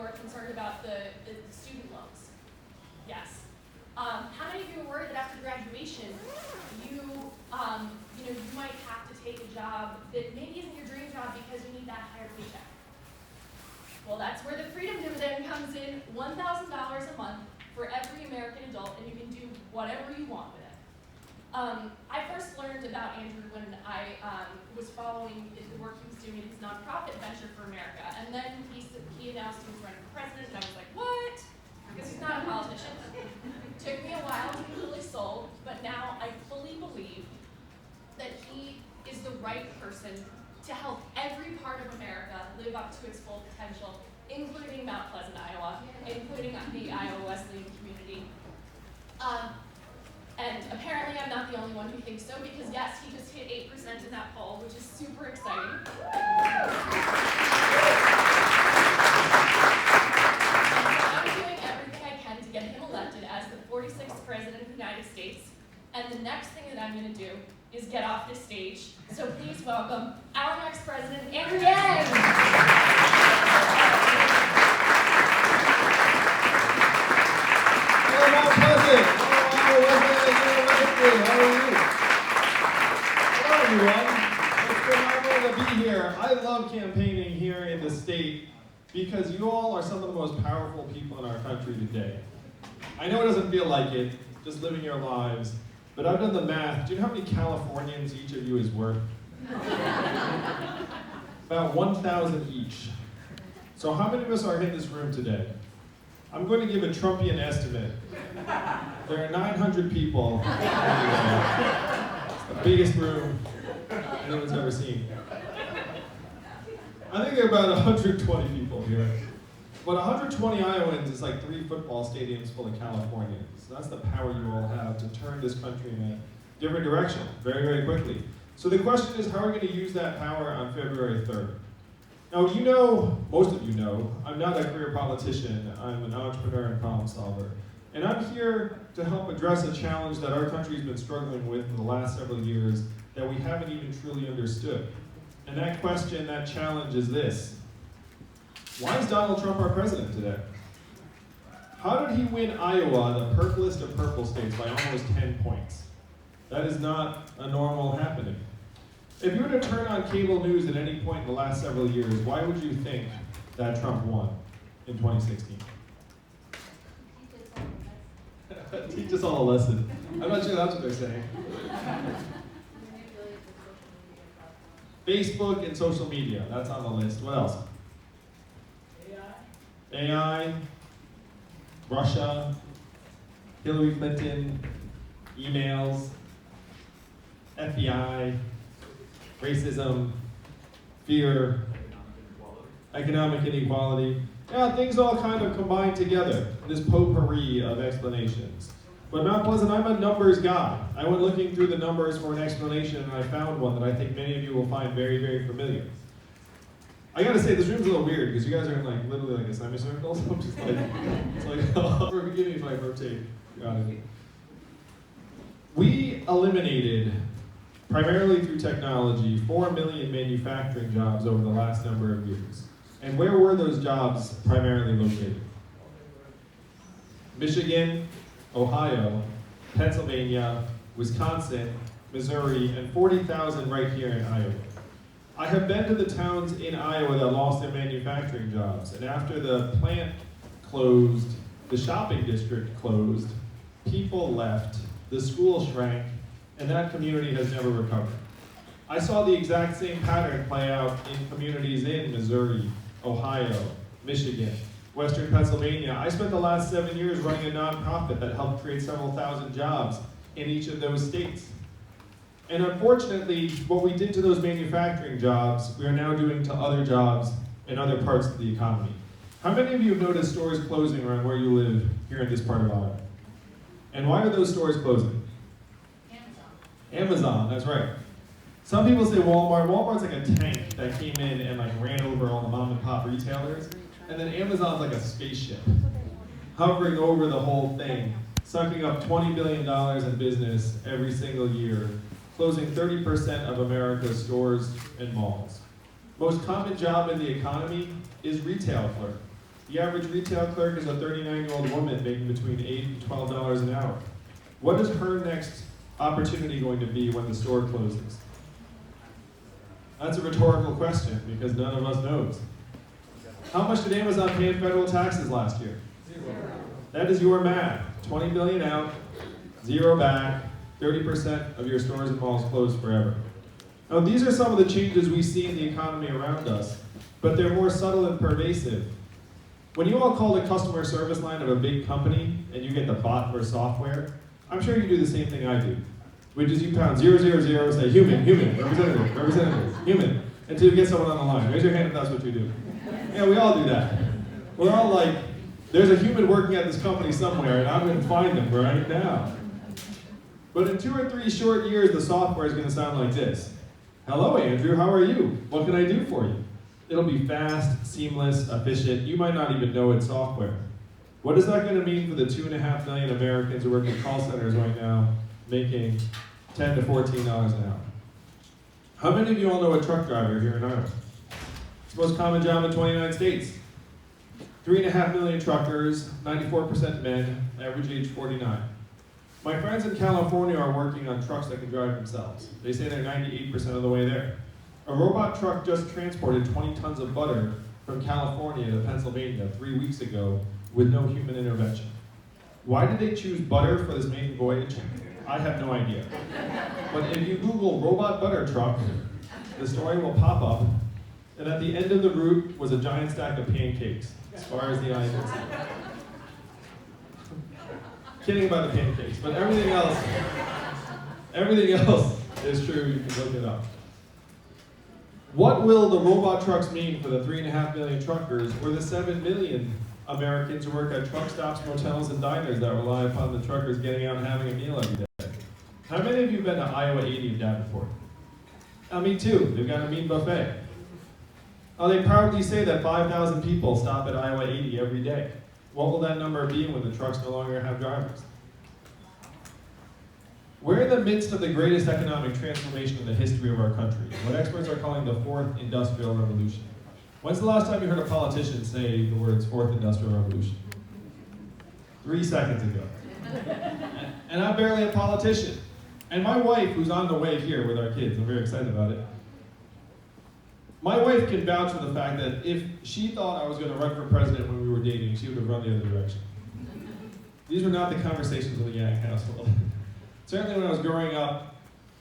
are concerned about the student loans? Yes. How many of you are worried that after graduation, you might have to take a job that maybe isn't your dream job because you need that higher paycheck? Well, that's where the freedom dividend comes in, $1,000 a month for every American adult, and you can do whatever you want with it. I first learned about Andrew when I was following the work he was doing in his nonprofit Venture for America, and then he announced he was running for president, and I was like, what? Because he's not a politician. Took me a while to be really sold, but now I fully believe that he is the right person to help every part of America live up to its full potential, including Mount Pleasant, Iowa, including the Iowa Wesleyan community. And apparently I'm not the only one who thinks so, because yes, he just hit 8% in that poll, which is super exciting. I'm doing everything I can to get him elected as the 46th President of the United States. And the next thing that I'm going to do is get off this stage. So please welcome our next president, Andrew Yang. Hello, Mount Pleasant. Hello, Wesleyan University. How are you? Hello, everyone. It's phenomenal to be here. I love campaigning here in the state because you all are some of the most powerful people in our country today. I know it doesn't feel like it, just living your lives, but I've done the math. Do you know how many Californians each of you is worth? About 1,000 each. So how many of us are in this room today? I'm going to give a Trumpian estimate. There are 900 people. It's the biggest room anyone's ever seen. I think there are about 120 people here. But 120 Iowans is like 3 football stadiums full of Californians. So that's the power you all have to turn this country in a different direction very, very quickly. So the question is, how are we going to use that power on February 3rd? Now, you know, most of you know, I'm not a career politician. I'm an entrepreneur and problem solver. And I'm here to help address a challenge that our country's been struggling with for the last several years that we haven't even truly understood. And that question, that challenge is this. Why is Donald Trump our president today? How did he win Iowa, the purplest of purple states, by almost 10 points? That is not a normal happening. If you were to turn on cable news at any point in the last several years, why would you think that Trump won in 2016? Teach us all a lesson. I'm not sure that's what they're saying. Facebook and social media, that's on the list. What else? AI, Russia, Hillary Clinton, emails, FBI, racism, fear, economic inequality. Yeah, things all kind of combine together, this potpourri of explanations. But Mount Pleasant, I'm a numbers guy. I went looking through the numbers for an explanation, and I found one that I think many of you will find very, very familiar. I gotta say, this room's a little weird because you guys are in like literally like a semicircle, so I'm just like, it's like, oh, forgive me if I rotate. Got it. We eliminated, primarily through technology, 4 million manufacturing jobs over the last number of years. And where were those jobs primarily located? Michigan, Ohio, Pennsylvania, Wisconsin, Missouri, and 40,000 right here in Iowa. I have been to the towns in Iowa that lost their manufacturing jobs, and after the plant closed, the shopping district closed, people left, the school shrank, and that community has never recovered. I saw the exact same pattern play out in communities in Missouri, Ohio, Michigan, Western Pennsylvania. I spent the last 7 years running a nonprofit that helped create several thousand jobs in each of those states. And unfortunately, what we did to those manufacturing jobs, we are now doing to other jobs in other parts of the economy. How many of you have noticed stores closing around where you live here in this part of Iowa? And why are those stores closing? Amazon, that's right. Some people say Walmart. Walmart's like a tank that came in and like ran over all the mom and pop retailers. And then Amazon's like a spaceship, hovering over the whole thing, sucking up $20 billion in business every single year, closing 30% of America's stores and malls. Most common job in the economy is retail clerk. The average retail clerk is a 39-year-old woman making between $8 and $12 an hour. What is her next opportunity going to be when the store closes? That's a rhetorical question because none of us knows. How much did Amazon pay in federal taxes last year? 0. That is your math. 20 billion out, 0 back, 30% of your stores and malls closed forever. Now these are some of the changes we see in the economy around us, but they're more subtle and pervasive. When you all call the customer service line of a big company and you get the bot or software, I'm sure you do the same thing I do, which is you pound 000, say human, representative, human, until you get someone on the line. Raise your hand if that's what you do. Yeah, we all do that. We're all like, there's a human working at this company somewhere and I'm going to find them right now. But in 2 or 3 short years, the software is going to sound like this. Hello, Andrew, how are you? What can I do for you? It'll be fast, seamless, efficient. You might not even know it's software. What is that going to mean for the 2.5 million Americans who work in call centers right now, making $10 to $14 an hour? How many of you all know a truck driver here in Iowa? It's the most common job in 29 states. 3.5 million truckers, 94% men, average age 49. My friends in California are working on trucks that can drive themselves. They say they're 98% of the way there. A robot truck just transported 20 tons of butter from California to Pennsylvania 3 weeks ago with no human intervention. Why did they choose butter for this maiden voyage? I have no idea. But if you Google robot butter truck, the story will pop up, and at the end of the route was a giant stack of pancakes, as far as the eye can see. Kidding about the pancakes, but everything else is true. You can look it up. What will the robot trucks mean for the 3.5 million truckers or the 7 million Americans who work at truck stops, motels, and diners that rely upon the truckers getting out and having a meal every day? How many of you have been to Iowa 80 in Davenport? Me too. They've got a mean buffet. They proudly say that 5,000 people stop at Iowa 80 every day. What will that number be when the trucks no longer have drivers? We're in the midst of the greatest economic transformation in the history of our country, what experts are calling the 4th Industrial Revolution. When's the last time you heard a politician say the words 4th Industrial Revolution? 3 seconds ago. And I'm barely a politician. And my wife, who's on the way here with our kids, I'm very excited about it, my wife can vouch for the fact that if she thought I was going to run for president when we were dating, she would have run the other direction. These were not the conversations of the Yang household. Certainly when I was growing up,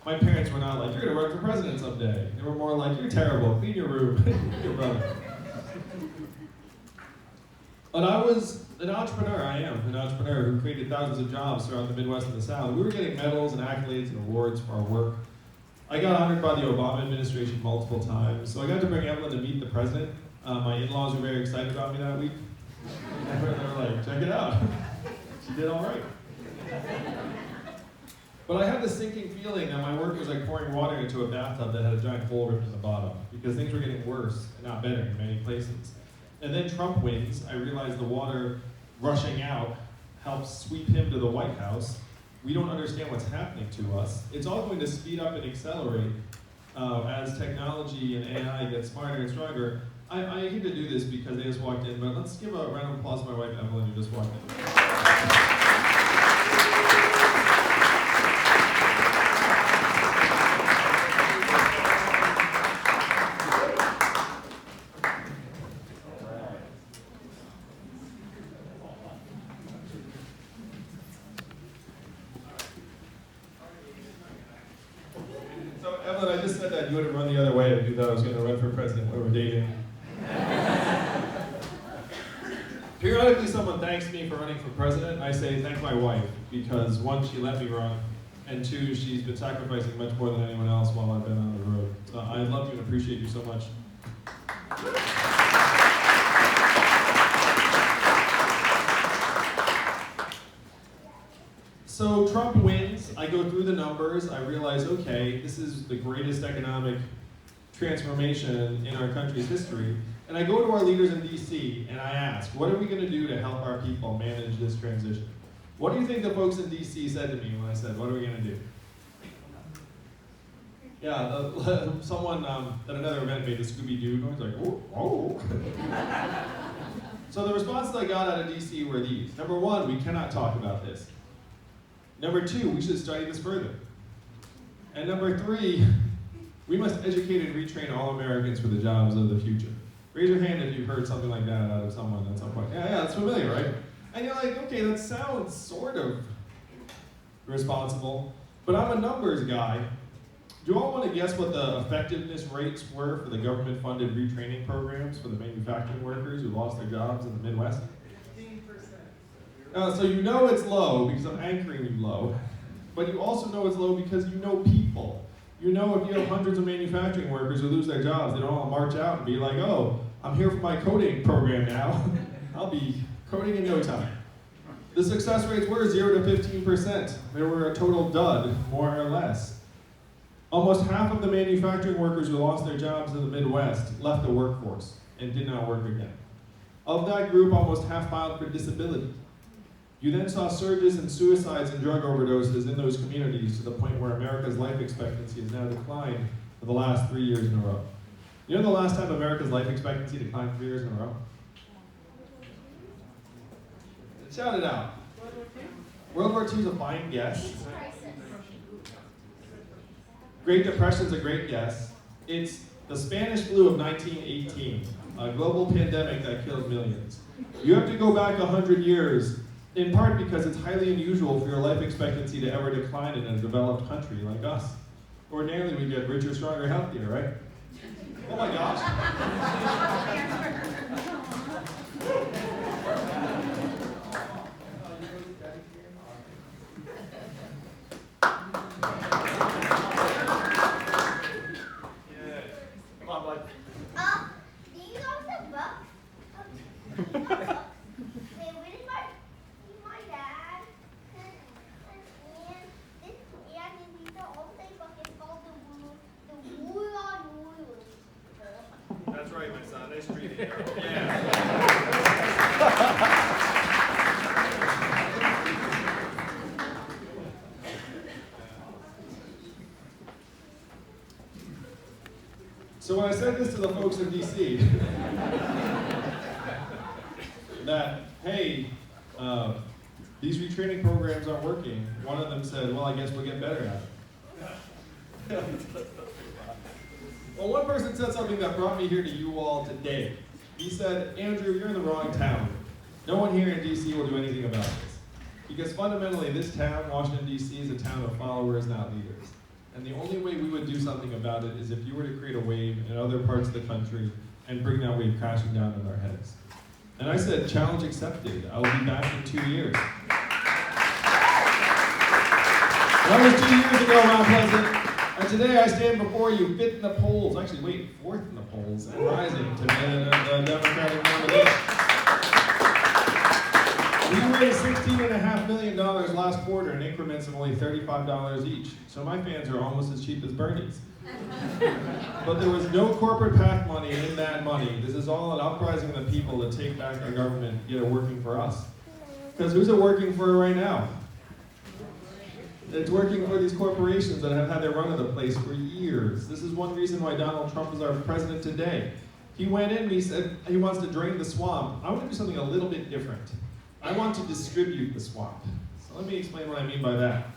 my parents were not like, you're going to run for president someday. They were more like, you're terrible, clean your room, your brother. But I was an entrepreneur, I am an entrepreneur who created thousands of jobs throughout the Midwest and the South. We were getting medals and accolades and awards for our work. I got honored by the Obama administration multiple times, so I got to bring Evelyn to meet the president. My in-laws were very excited about me that week. They were like, check it out. She did all right. But I had this sinking feeling that my work was like pouring water into a bathtub that had a giant hole ripped in the bottom, because things were getting worse and not better in many places. And then Trump wins. I realized the water rushing out helps sweep him to the White House. We don't understand what's happening to us. It's all going to speed up and accelerate as technology and AI get smarter and stronger. I hate to do this because they just walked in, but let's give a round of applause to my wife, Evelyn, who just walked in. I just said that you would have run the other way if you thought I was going to run for president when we were dating. Periodically someone thanks me for running for president. I say thank my wife, because 1, she let me run, and 2, she's been sacrificing much more than anyone else while I've been on the road. So I love you and appreciate you so much. So Trump wins, I go through the numbers, I realize, okay, this is the greatest economic transformation in our country's history. And I go to our leaders in DC and I ask, what are we going to do to help our people manage this transition? What do you think the folks in DC said to me when I said, what are we going to do? Yeah, someone at another event made the Scooby-Doo noise, like, oh, oh. So the responses I got out of DC were these. Number one, we cannot talk about this. Number two, we should study this further. And number three, we must educate and retrain all Americans for the jobs of the future. Raise your hand if you've heard something like that out of someone at some point. Yeah, that's familiar, right? And you're like, okay, that sounds sort of responsible, but I'm a numbers guy. Do you all want to guess what the effectiveness rates were for the government-funded retraining programs for the manufacturing workers who lost their jobs in the Midwest? 15%. So you know it's low because I'm anchoring you low, but you also know it's low because you know people. You know if you have hundreds of manufacturing workers who lose their jobs, they don't all march out and be like, oh, I'm here for my coding program now. I'll be coding in no time. The success rates were 0 to 15%. They were a total dud, more or less. Almost half of the manufacturing workers who lost their jobs in the Midwest left the workforce and did not work again. Of that group, almost half filed for disability. You then saw surges in suicides and drug overdoses in those communities to the point where America's life expectancy has now declined for the last 3 years in a row. You know the last time America's life expectancy declined 3 years in a row? Shout it out. World War II is a fine guess. Great Depression's a great guess. It's the Spanish flu of 1918, a global pandemic that killed millions. You have to go back 100 years, in part because it's highly unusual for your life expectancy to ever decline in a developed country like us. Ordinarily, we get richer, stronger, healthier, right? Oh my gosh. That's right, my son. Nice reading. Yeah. So when I said this to the folks in DC, that, hey, these retraining programs aren't working, one of them said, well, I guess we'll get better at it. Well, one person said something that brought me here to you all today. He said, Andrew, you're in the wrong town. No one here in DC will do anything about this. Because fundamentally, this town, Washington, DC, is a town of followers, not leaders. And the only way we would do something about it is if you were to create a wave in other parts of the country and bring that wave crashing down on our heads. And I said, challenge accepted. I will be back in 2 years. That was 2 years ago, Mount Pleasant. And today I stand before you, fifth in the polls, actually wait, fourth in the polls, and rising to the Democratic nomination. We raised $16.5 million last quarter in increments of only $35 each. So my fans are almost as cheap as Bernie's. But there was no corporate PAC money in that money. This is all an uprising of the people to take back our government, get it working for us. Because who's it working for right now? It's working for these corporations that have had their run of the place for years. This is one reason why Donald Trump is our president today. He went in and he said he wants to drain the swamp. I want to do something a little bit different. I want to distribute the swamp. So let me explain what I mean by that.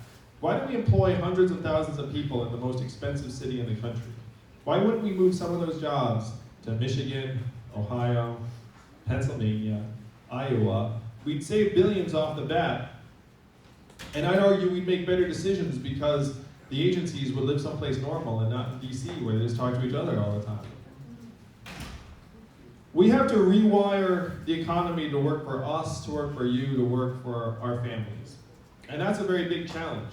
Why do we employ hundreds of thousands of people in the most expensive city in the country? Why wouldn't we move some of those jobs to Michigan, Ohio, Pennsylvania, Iowa? We'd save billions off the bat. And I'd argue we'd make better decisions because the agencies would live someplace normal and not in DC where they just talk to each other all the time. We have to rewire the economy to work for us, to work for you, to work for our families. And that's a very big challenge.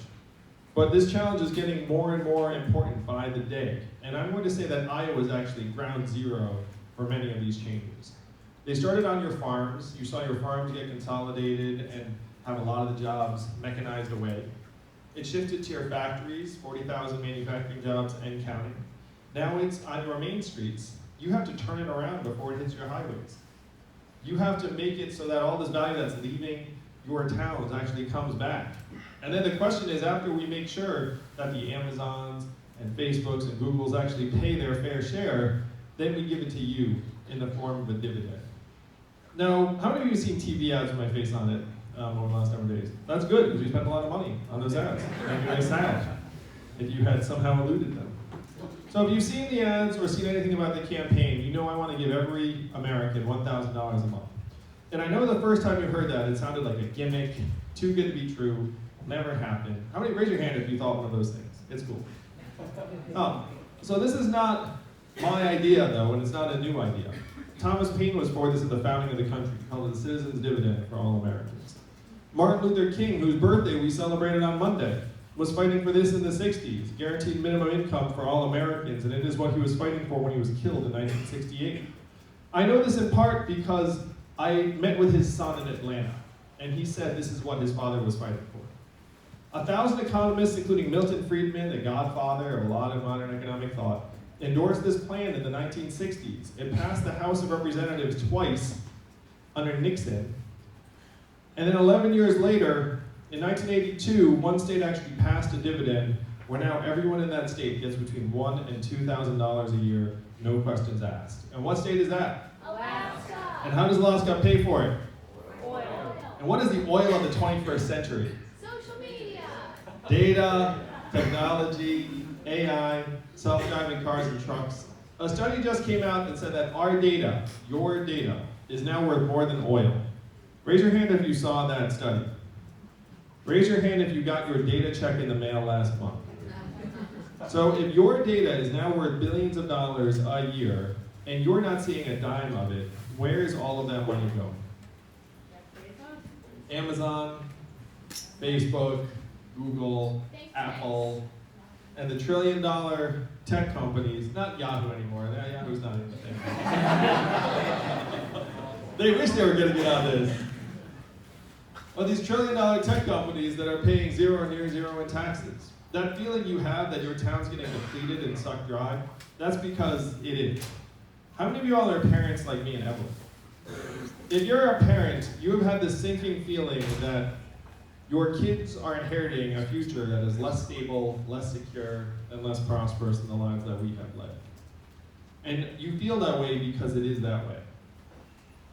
But this challenge is getting more and more important by the day. And I'm going to say that Iowa is actually ground zero for many of these changes. They started on your farms. You saw your farms get consolidated and have a lot of the jobs mechanized away. It shifted to your factories, 40,000 manufacturing jobs and counting. Now it's on your main streets. You have to turn it around before it hits your highways. You have to make it so that all this value that's leaving your towns actually comes back. And then the question is, after we make sure that the Amazons and Facebooks and Googles actually pay their fair share, then we give it to you in the form of a dividend. Now, how many of you have seen TV ads with my face on it over the last number of days? That's good, because we spent a lot of money on those ads. Make you very sad if you had somehow eluded them. So if you've seen the ads or seen anything about the campaign, you know I want to give every American $1,000 a month. And I know the first time you heard that, it sounded like a gimmick, too good to be true, never happened. How many, raise your hand if you thought one of those things. It's cool. So this is not my idea, though, and it's not a new idea. Thomas Paine was for this at the founding of the country, called it the Citizens' Dividend for all Americans. Martin Luther King, whose birthday we celebrated on Monday, was fighting for this in the 60s, guaranteed minimum income for all Americans, and it is what he was fighting for when he was killed in 1968. I know this in part because I met with his son in Atlanta, and he said this is what his father was fighting for. 1,000 economists, including Milton Friedman, the godfather of a lot of modern economic thought, endorsed this plan in the 1960s. It passed the House of Representatives twice under Nixon, and then 11 years later, in 1982, one state actually passed a dividend where now everyone in that state gets between $1,000 and $2,000 a year, no questions asked. And what state is that? Alaska. And how does Alaska pay for it? Oil. And what is the oil of the 21st century? Social media. Data, technology, AI, self-driving cars and trucks. A study just came out that said that our data, your data, is now worth more than oil. Raise your hand if you saw that study. Raise your hand if you got your data check in the mail last month. So if your data is now worth billions of dollars a year, and you're not seeing a dime of it, where is all of that money going? Amazon, Facebook, Google, Apple, and the trillion-dollar tech companies, not Yahoo anymore, Yahoo's not even a thing. They wish they were gonna get on this. Well, these trillion-dollar tech companies that are paying zero or near zero in taxes. That feeling you have that your town's getting depleted and sucked dry, that's because it is. How many of you all are parents like me and Evelyn? If you're a parent, you have had this sinking feeling that your kids are inheriting a future that is less stable, less secure, and less prosperous than the lives that we have led. And you feel that way because it is that way.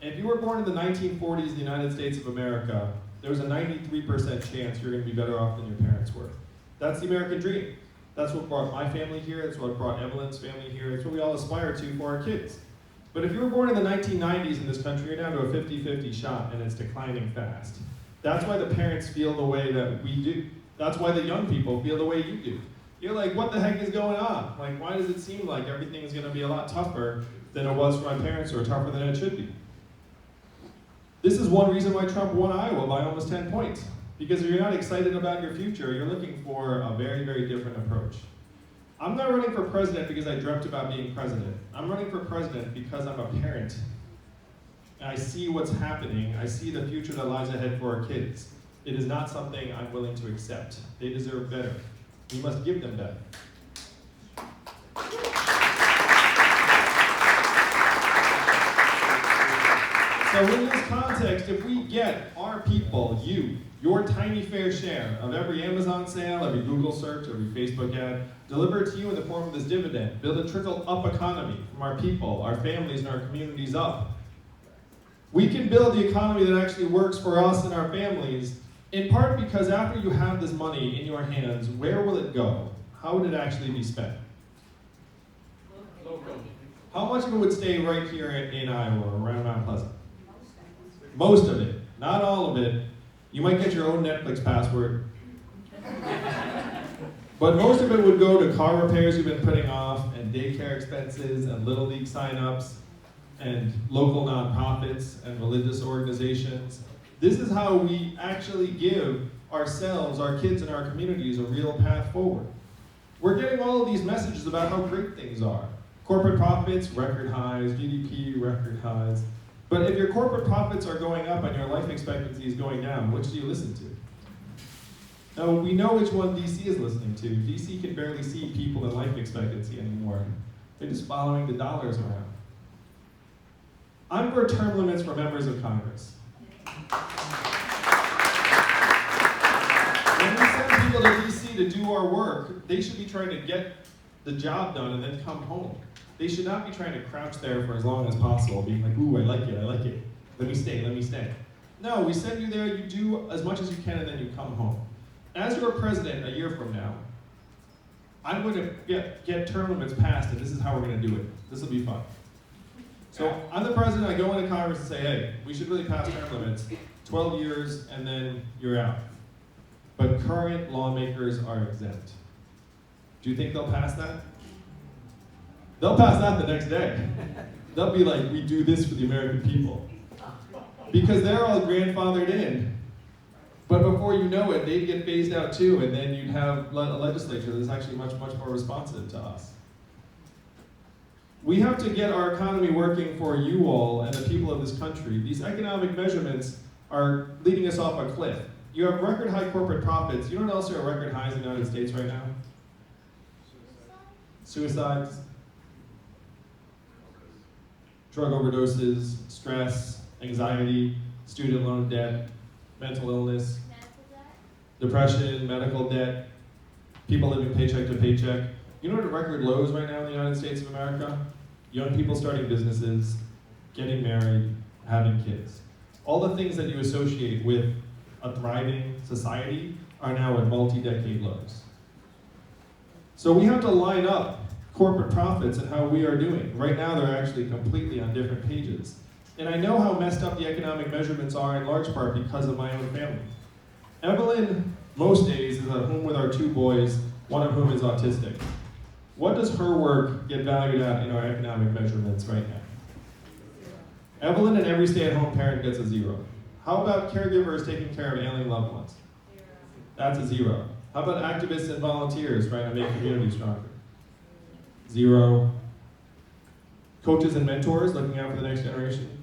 And if you were born in the 1940s in the United States of America, there was a 93% chance you're going to be better off than your parents were. That's the American dream. That's what brought my family here, that's what brought Evelyn's family here, it's what we all aspire to for our kids. But if you were born in the 1990s in this country, you're down to a 50-50 shot, and it's declining fast. That's why the parents feel the way that we do. That's why the young people feel the way you do. You're like, what the heck is going on? Like, why does it seem like everything is going to be a lot tougher than it was for my parents, or tougher than it should be? This is one reason why Trump won Iowa by almost 10 points. Because if you're not excited about your future, you're looking for a very, very different approach. I'm not running for president because I dreamt about being president. I'm running for president because I'm a parent. And I see what's happening. I see the future that lies ahead for our kids. It is not something I'm willing to accept. They deserve better. We must give them better. So in this context, if we get our people, you, your tiny fair share of every Amazon sale, every Google search, every Facebook ad, delivered to you in the form of this dividend, build a trickle up economy from our people, our families, and our communities up. We can build the economy that actually works for us and our families, in part because after you have this money in your hands, where will it go? How would it actually be spent? How much of it would stay right here in Iowa or around Mount Pleasant? Most of it, not all of it. You might get your own Netflix password. But most of it would go to car repairs you've been putting off, and daycare expenses, and Little League signups, and local nonprofits, and religious organizations. This is how we actually give ourselves, our kids, and our communities a real path forward. We're getting all of these messages about how great things are. Corporate profits, record highs, GDP, record highs. But if your corporate profits are going up and your life expectancy is going down, which do you listen to? Now, we know which one DC is listening to. DC can barely see people in life expectancy anymore. They're just following the dollars around. I'm for term limits for members of Congress. When we send people to DC to do our work, they should be trying to get the job done and then come home. They should not be trying to crouch there for as long as possible, being like, ooh, I like it, I like it. Let me stay. No, we send you there, you do as much as you can, and then you come home. As your president a year from now, I'm going to get term limits passed, and this is how we're going to do it. This will be fun. So I'm the president, I go into Congress and say, hey, we should really pass term limits, 12 years, and then you're out. But current lawmakers are exempt. Do you think they'll pass that? They'll pass that the next day. They'll be like, we do this for the American people. Because they're all grandfathered in. But before you know it, they'd get phased out too, and then you'd have a legislature that's actually much, much more responsive to us. We have to get our economy working for you all and the people of this country. These economic measurements are leading us off a cliff. You have record high corporate profits. You know what else are at record highs in the United States right now? Suicides, drug overdoses, stress, anxiety, student loan debt, mental illness, depression, medical debt, people living paycheck to paycheck. You know what are record lows right now in the United States of America? Young people starting businesses, getting married, having kids. All the things that you associate with a thriving society are now at multi-decade lows. So we have to line up corporate profits and how we are doing. Right now they're actually completely on different pages. And I know how messed up the economic measurements are in large part because of my own family. Evelyn, most days, is at home with our 2 boys, one of whom is autistic. What does her work get valued at in our economic measurements right now? Evelyn and every stay-at-home parent gets a 0. How about caregivers taking care of ailing loved ones? 0. That's a 0. How about activists and volunteers trying to make communities stronger? 0. Coaches and mentors looking out for the next generation?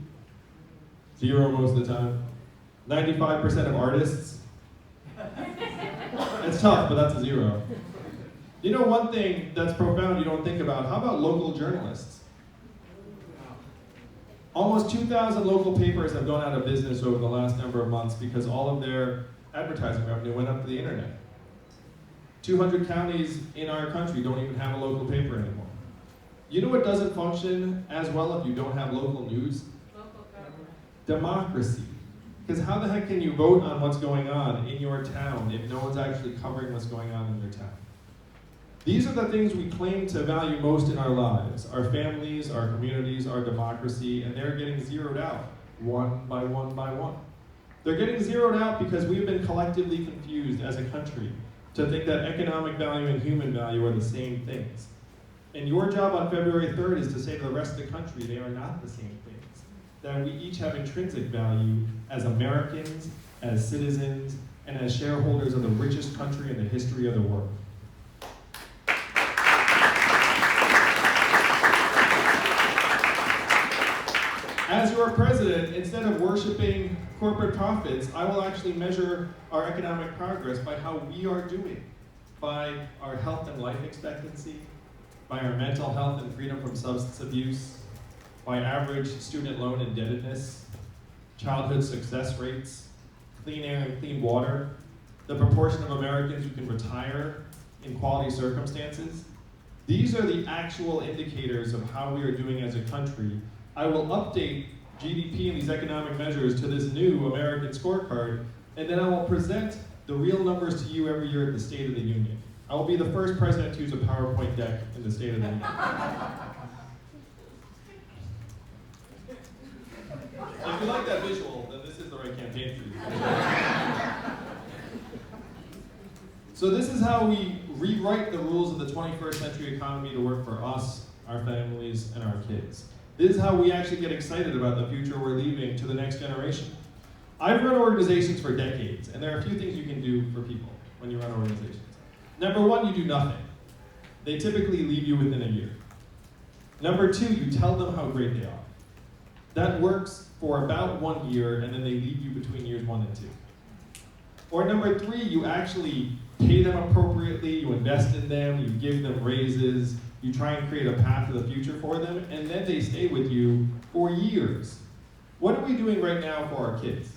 0 most of the time. 95% of artists? It's tough, but that's a 0. You know one thing that's profound you don't think about, how about local journalists? Almost 2,000 local papers have gone out of business over the last number of months because all of their advertising revenue went up to the internet. 200 counties in our country don't even have a local paper anymore. You know what doesn't function as well if you don't have local news? Local government. Democracy. Because how the heck can you vote on what's going on in your town if no one's actually covering what's going on in your town? These are the things we claim to value most in our lives. Our families, our communities, our democracy, and they're getting zeroed out one by one by one. They're getting zeroed out because we've been collectively confused as a country to think that economic value and human value are the same things. And your job on February 3rd is to say to the rest of the country they are not the same things. That we each have intrinsic value as Americans, as citizens, and as shareholders of the richest country in the history of the world. As your president, instead of worshiping corporate profits, I will actually measure our economic progress by how we are doing, by our health and life expectancy, by our mental health and freedom from substance abuse, by average student loan indebtedness, childhood success rates, clean air and clean water, the proportion of Americans who can retire in quality circumstances. These are the actual indicators of how we are doing as a country. I will update GDP and these economic measures to this new American scorecard, and then I will present the real numbers to you every year at the State of the Union. I will be the first president to use a PowerPoint deck in the State of the Union. If you like that visual, then this is the right campaign for you. So this is how we rewrite the rules of the 21st century economy to work for us, our families, and our kids. This is how we actually get excited about the future we're leaving to the next generation. I've run organizations for decades, and there are a few things you can do for people when you run organizations. Number one, you do nothing. They typically leave you within a year. Number two, you tell them how great they are. That works for about 1 year, and then they leave you between years 1 and 2. Or number three, you actually pay them appropriately, you invest in them, you give them raises, you try and create a path to the future for them, and then they stay with you for years. What are we doing right now for our kids?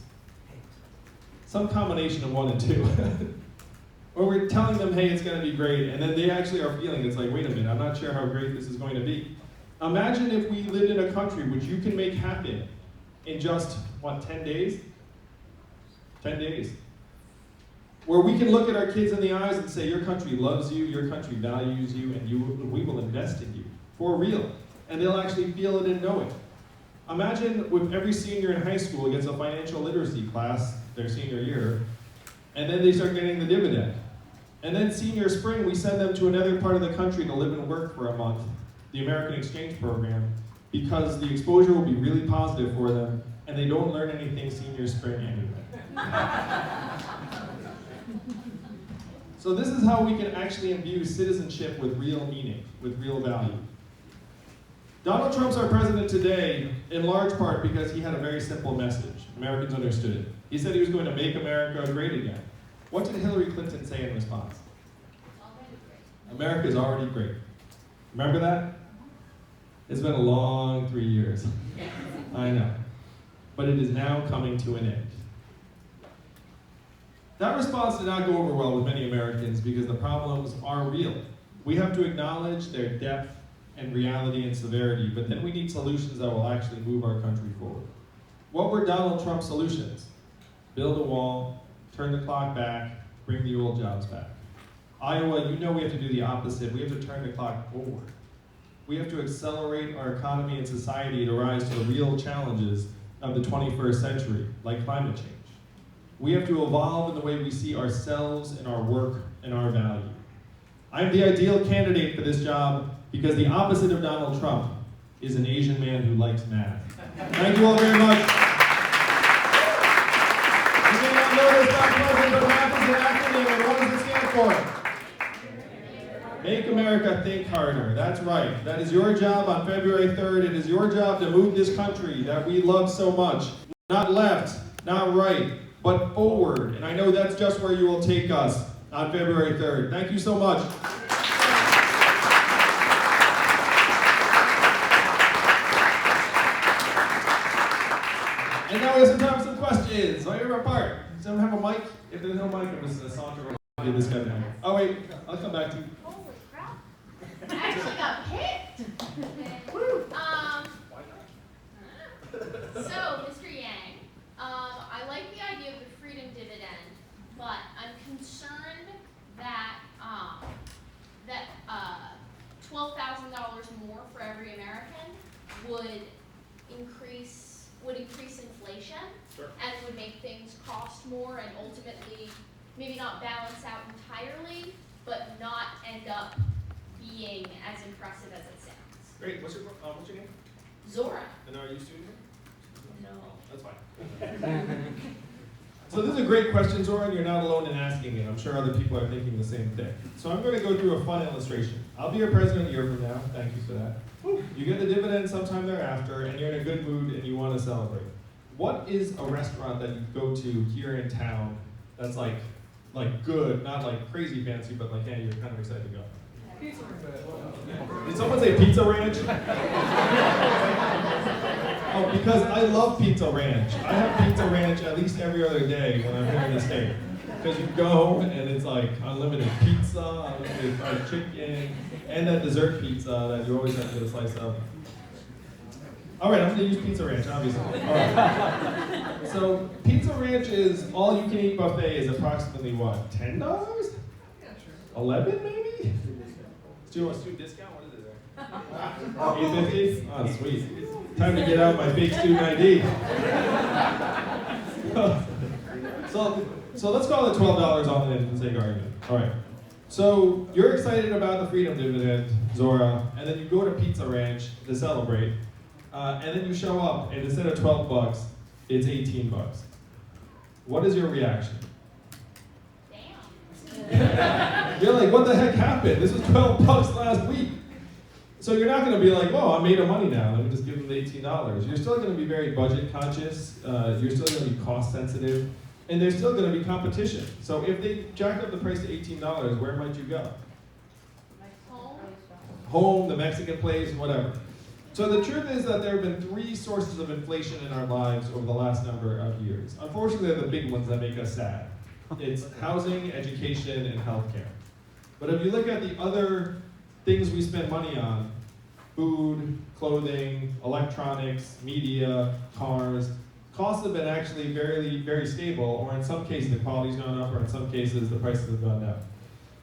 Some combination of 1 and 2. Or we're telling them, hey, it's going to be great, and then they actually are feeling, it's like, wait a minute, I'm not sure how great this is going to be. Imagine if we lived in a country which you can make happen in just, 10 days? 10 days. Where we can look at our kids in the eyes and say, your country loves you, your country values you, and we will invest in you, for real. And they'll actually feel it and know it. Imagine with every senior in high school gets a financial literacy class their senior year, and then they start getting the dividend. And then senior spring, we send them to another part of the country to live and work for a month, the American Exchange Program, because the exposure will be really positive for them, and they don't learn anything senior spring anyway. So this is how we can actually imbue citizenship with real meaning, with real value. Donald Trump's our president today, in large part because he had a very simple message. Americans understood it. He said he was going to make America great again. What did Hillary Clinton say in response? America is already great. Remember that? It's been a long 3 years. I know. But it is now coming to an end. That response did not go over well with many Americans because the problems are real. We have to acknowledge their depth and reality and severity, but then we need solutions that will actually move our country forward. What were Donald Trump's solutions? Build a wall, turn the clock back, bring the old jobs back. Iowa, you know we have to do the opposite. We have to turn the clock forward. We have to accelerate our economy and society to rise to the real challenges of the 21st century, like climate change. We have to evolve in the way we see ourselves and our work and our value. I'm the ideal candidate for this job because the opposite of Donald Trump is an Asian man who likes math. Thank you all very much. You may not know this, Dr. President, but math is an acronym, and what does it stand for? Make America think harder. That's right. That is your job on February 3rd. It is your job to move this country that we love so much. Not left, not right, but forward. And I know that's just where you will take us on February 3rd. Thank you so much. And now we have some time for some questions. My favorite part. Does anyone have a mic? If there's no mic, I'm just going to saunter over and give this guy the mic. Oh wait, I'll come back to you. Holy crap. I actually got picked. Woo. So, Mr. Yang, I like the idea of the freedom dividend, but I'm concerned that $12,000 more for every American would increase inflation. Sure. And would make things cost more and ultimately maybe not balance out entirely, but not end up being as impressive as it sounds. Great. What's your name? Zora. And are you a student here? No. That's fine. So this is a great question, Zora, and you're not alone in asking it. I'm sure other people are thinking the same thing. So I'm going to go through a fun illustration. I'll be your president a year from now. Thank you for that. You get the dividend sometime thereafter, and you're in a good mood and you want to celebrate. What is a restaurant that you go to here in town that's like good, not like crazy fancy, but like, hey, you're kind of excited to go? Pizza Ranch. Did someone say Pizza Ranch? Oh, because I love Pizza Ranch. I have Pizza Ranch at least every other day when I'm here in the state. Because you go and it's like unlimited pizza, unlimited fried chicken, and that dessert pizza that you always have to get a slice of. All right, I'm going to use Pizza Ranch, obviously. All right. So Pizza Ranch's all-you-can-eat buffet is approximately what? $10? Yeah, sure. 11 maybe? Do you want a student discount? What is it there? $8.50? Oh, sweet. Time to get out my fake student ID. So let's call it $12 all in for the sake of argument. All right. So you're excited about the freedom dividend, Zora, and then you go to Pizza Ranch to celebrate, and then you show up, and instead of $12, it's $18. What is your reaction? Damn. You're like, what the heck happened? This was $12 last week. So you're not going to be like, oh, I made a money now. Let me just give them the $18. You're still going to be very budget conscious. You're still going to be cost sensitive. And there's still going to be competition. So if they jack up the price to $18, where might you go? Home. Home, the Mexican place, whatever. So the truth is that there have been 3 sources of inflation in our lives over the last number of years. Unfortunately, they're the big ones that make us sad. It's housing, education, and healthcare. But if you look at the other things we spend money on, food, clothing, electronics, media, cars. Costs have been actually very, very stable, or in some cases the quality's gone up, or in some cases the prices have gone down.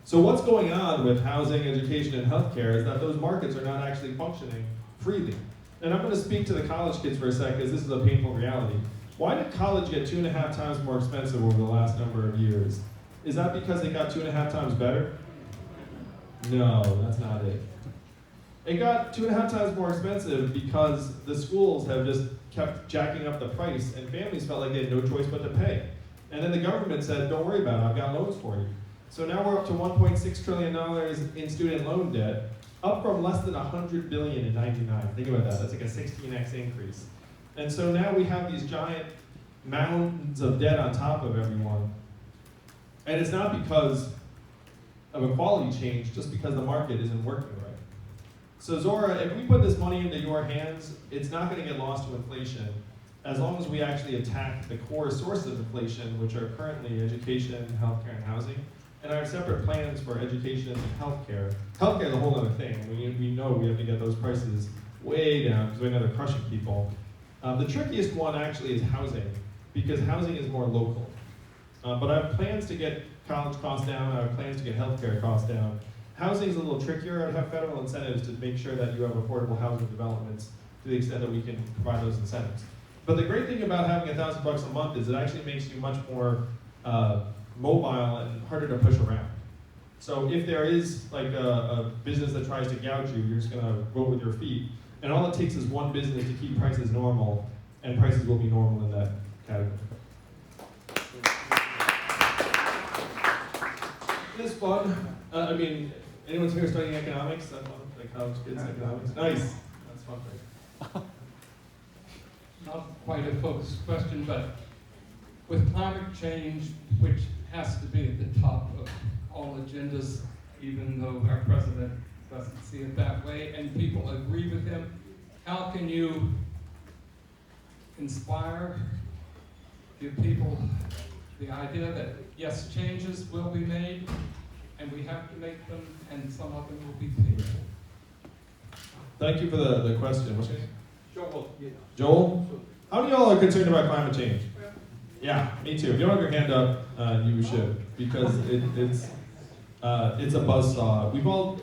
So what's going on with housing, education, and healthcare is that those markets are not actually functioning freely. And I'm going to speak to the college kids for a second, because this is a painful reality. Why did college get 2.5 times more expensive over the last number of years? Is that because it got 2.5 times better? No, that's not it. It got 2.5 times more expensive because the schools have just kept jacking up the price, and families felt like they had no choice but to pay. And then the government said, don't worry about it, I've got loans for you. So now we're up to $1.6 trillion in student loan debt, up from less than $100 billion in '99. Think about that, that's like a 16x increase. And so now we have these giant mountains of debt on top of everyone. And it's not because of a quality change, just because the market isn't working right. So Zora, if we put this money into your hands, it's not going to get lost to inflation, as long as we actually attack the core sources of inflation, which are currently education, healthcare, and housing, and our separate plans for education and healthcare. Healthcare is a whole other thing. We know we have to get those prices way down because we know they're crushing people. The trickiest one actually is housing, because housing is more local. But I have plans to get college costs down, I have plans to get healthcare costs down. Housing is a little trickier. I'd have federal incentives to make sure that you have affordable housing developments to the extent that we can provide those incentives. But the great thing about having $1,000 a month is it actually makes you much more mobile and harder to push around. So if there is like a business that tries to gouge you, you're just gonna vote with your feet. And all it takes is one business to keep prices normal, and prices will be normal in that category. It's fun. I mean, anyone's here studying economics? That's fun. Like college kids economics. Nice. That's fun. Not quite a focused question, but with climate change, which has to be at the top of all agendas, even though our president doesn't see it that way, and people agree with him, how can you inspire, give people the idea that yes, changes will be made, and we have to make them, and some of them will be painful? Thank you for the question. What's your name? Joel. Joel? How many of y'all are concerned about climate change? Yeah, me too. If you don't have your hand up, you should, because it's a buzzsaw.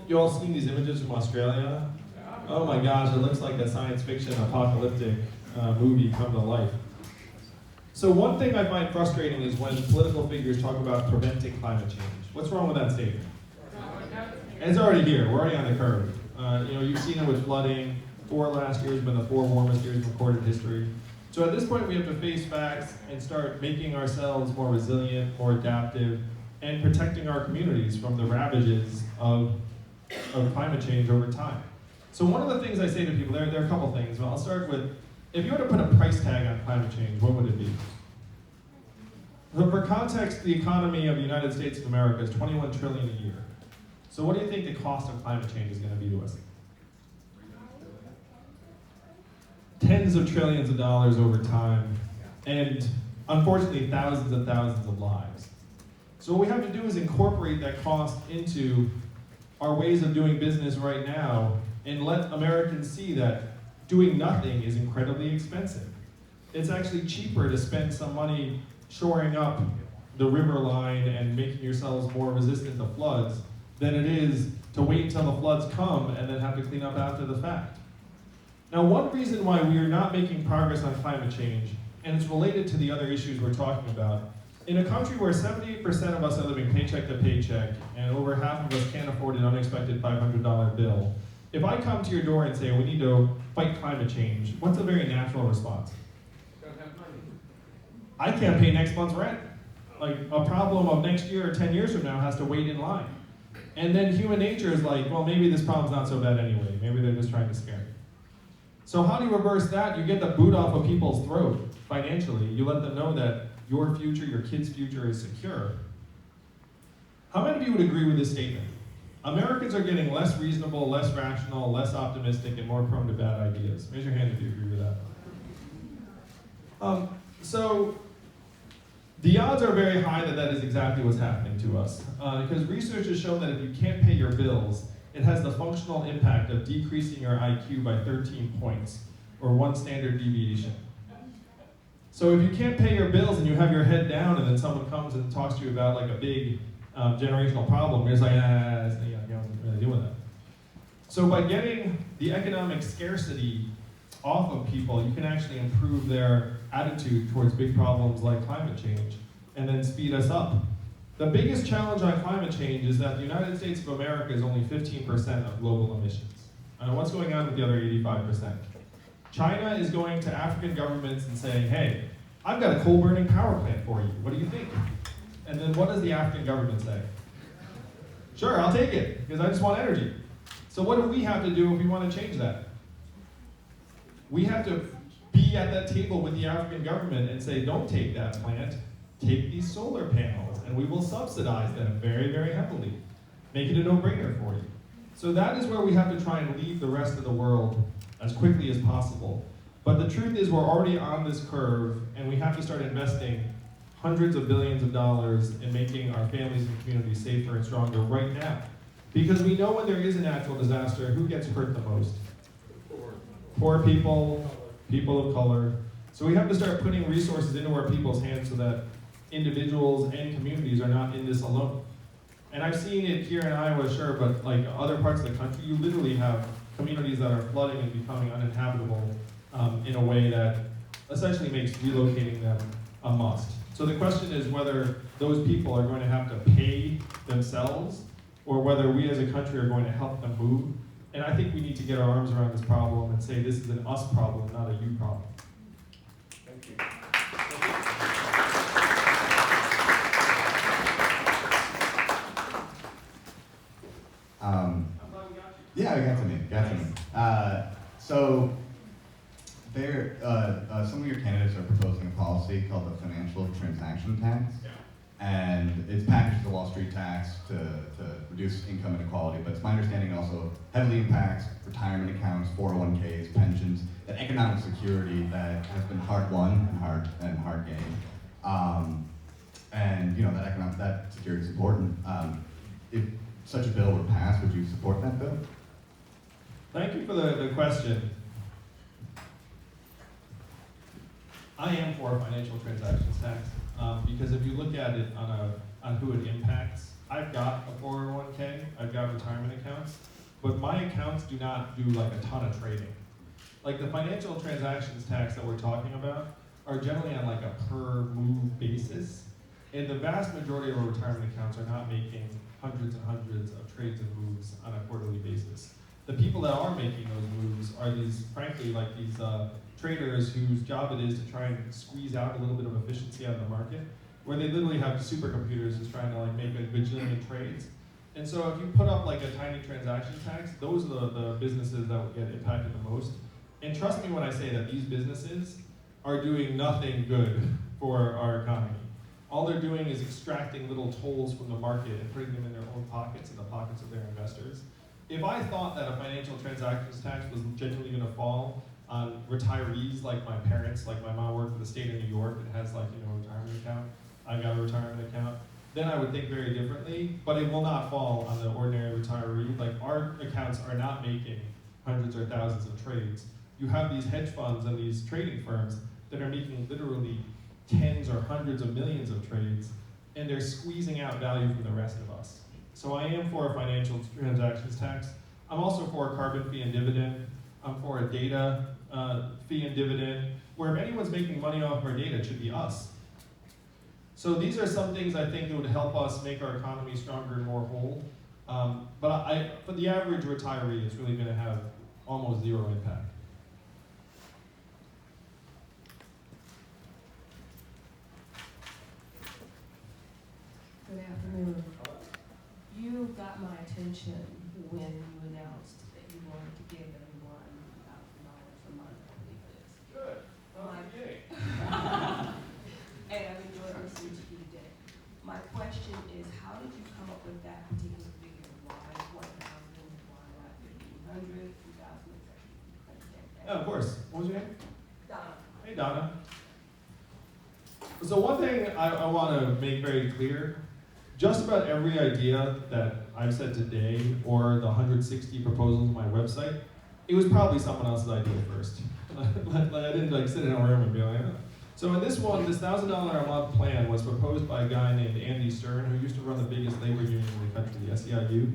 You all seen these images from Australia? Oh my gosh, it looks like a science fiction apocalyptic movie come to life. So one thing I find frustrating is when political figures talk about preventing climate change. What's wrong with that statement? It's already here. We're already on the curve. You've seen it with flooding. 4 last year has been the 4 warmest years in recorded history. So at this point, we have to face facts and start making ourselves more resilient, more adaptive, and protecting our communities from the ravages of climate change over time. So one of the things I say to people, there are a couple things. Well, I'll start with, if you were to put a price tag on climate change, what would it be? For context, the economy of the United States of America is $21 trillion a year. So what do you think the cost of climate change is going to be to us? Tens of trillions of dollars over time, and unfortunately thousands and thousands of lives. So what we have to do is incorporate that cost into our ways of doing business right now, and let Americans see that doing nothing is incredibly expensive. It's actually cheaper to spend some money shoring up the river line and making yourselves more resistant to floods than it is to wait until the floods come and then have to clean up after the fact. Now, one reason why we are not making progress on climate change, and it's related to the other issues we're talking about, in a country where 78% of us are living paycheck to paycheck, and over half of us can't afford an unexpected $500 bill, if I come to your door and say, we need to fight climate change, what's a very natural response? Don't have money. I can't pay next month's rent. Like, a problem of next year or 10 years from now has to wait in line. And then human nature is like, well, maybe this problem's not so bad anyway. Maybe they're just trying to scare me. So how do you reverse that? You get the boot off of people's throat financially. You let them know that your future, your kid's future is secure. How many of you would agree with this statement? Americans are getting less reasonable, less rational, less optimistic, and more prone to bad ideas. Raise your hand if you agree with that. So the odds are very high that that is exactly what's happening to us. Because research has shown that if you can't pay your bills, it has the functional impact of decreasing your IQ by 13 points, or 1 standard deviation. So if you can't pay your bills and you have your head down and then someone comes and talks to you about like a big generational problem, you're just like, I don't really deal with that. So by getting the economic scarcity off of people, you can actually improve their attitude towards big problems like climate change and then speed us up. The biggest challenge on climate change is that the United States of America is only 15% of global emissions. And what's going on with the other 85%? China is going to African governments and saying, hey, I've got a coal-burning power plant for you. What do you think? And then what does the African government say? Sure, I'll take it, because I just want energy. So what do we have to do if we want to change that? We have to be at that table with the African government and say, don't take that plant, take these solar panels, and we will subsidize them very, very heavily. Make it a no-brainer for you. So that is where we have to try and lead the rest of the world as quickly as possible. But the truth is we're already on this curve, and we have to start investing hundreds of billions of dollars in making our families and communities safer and stronger right now. Because we know when there is a natural disaster, who gets hurt the most? Poor people, people of color. So we have to start putting resources into our people's hands so that individuals and communities are not in this alone. And I've seen it here in Iowa, sure, but like other parts of the country, you literally have communities that are flooding and becoming uninhabitable in a way that essentially makes relocating them a must. So the question is whether those people are going to have to pay themselves or whether we as a country are going to help them move. And I think we need to get our arms around this problem and say this is an us problem, not a you problem. Thank you. Yeah, got to me. So there, some of your candidates are proposing a policy called the financial transaction tax. Yeah. And it's packaged as a Wall Street tax to reduce income inequality, but it's my understanding it also heavily impacts retirement accounts, 401ks, pensions, that economic security that has been hard won and hard gained. And you know that security is important. If such a bill were passed, would you support that bill? Thank you for the question. I am for a financial transactions tax because if you look at it on who it impacts, I've got a 401k, I've got retirement accounts, but my accounts do not do like a ton of trading. Like the financial transactions tax that we're talking about are generally on like a per move basis, and the vast majority of our retirement accounts are not making hundreds and hundreds of trades and moves on a quarterly basis. The people that are making those moves are these, frankly, like these traders whose job it is to try and squeeze out a little bit of efficiency out of the market, where they literally have supercomputers just trying to like make a bajillion trades. And so if you put up like a tiny transaction tax, those are the businesses that would get impacted the most. And trust me when I say that these businesses are doing nothing good for our economy. All they're doing is extracting little tolls from the market and putting them in their own pockets and the pockets of their investors. If I thought that a financial transactions tax was genuinely going to fall on retirees like my parents, like my mom worked for the state of New York and has like, a retirement account, I got a retirement account, then I would think very differently, but it will not fall on the ordinary retiree. Like our accounts are not making hundreds or thousands of trades. You have these hedge funds and these trading firms that are making literally tens or hundreds of millions of trades, and they're squeezing out value from the rest of us. So I am for a financial transactions tax. I'm also for a carbon fee and dividend. I'm for a data fee and dividend, where if anyone's making money off our data, it should be us. So these are some things I think that would help us make our economy stronger and more whole. But for the average retiree, it's really going to have almost zero impact. Good afternoon. You got my attention when you announced that you wanted to give everyone $1,000 a month, I believe it is. Good. And I've enjoyed listening to you today. My question is, how did you come up with that particular figure? Why 1,000? Why not 1,500, 2,000? Yeah, of course. What was your name? Donna. Hey, Donna. So one thing I want to make very clear just about every idea that I've said today, or the 160 proposals on my website, it was probably someone else's idea first. Like, I didn't like sit in a room and be like, oh. So in this one, this $1,000 a month plan was proposed by a guy named Andy Stern, who used to run the biggest labor union in the country, the SEIU.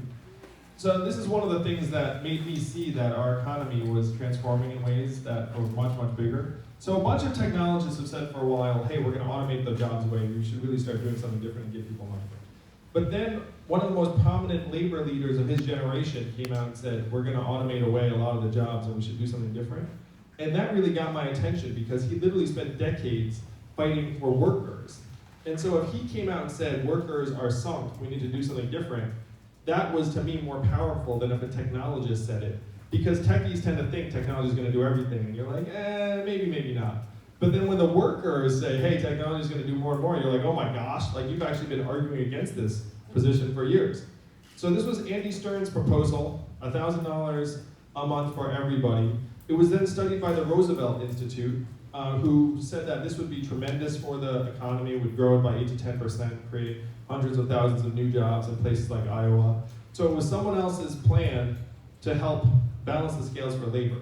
So this is one of the things that made me see that our economy was transforming in ways that were much, much bigger. So a bunch of technologists have said for a while, hey, we're going to automate the jobs away. We should really start doing something different and give people money. But then one of the most prominent labor leaders of his generation came out and said, we're going to automate away a lot of the jobs and we should do something different. And that really got my attention because he literally spent decades fighting for workers. And so if he came out and said, workers are sunk, we need to do something different, that was to me more powerful than if a technologist said it. Because techies tend to think technology is going to do everything, and you're like, maybe, maybe not. But then when the workers say, hey, technology is going to do more and more, you're like, oh my gosh, like you've actually been arguing against this position for years. So this was Andy Stern's proposal, $1,000 a month for everybody. It was then studied by the Roosevelt Institute, who said that this would be tremendous for the economy, would grow it by 8 to 10%, create hundreds of thousands of new jobs in places like Iowa. So it was someone else's plan to help balance the scales for labor.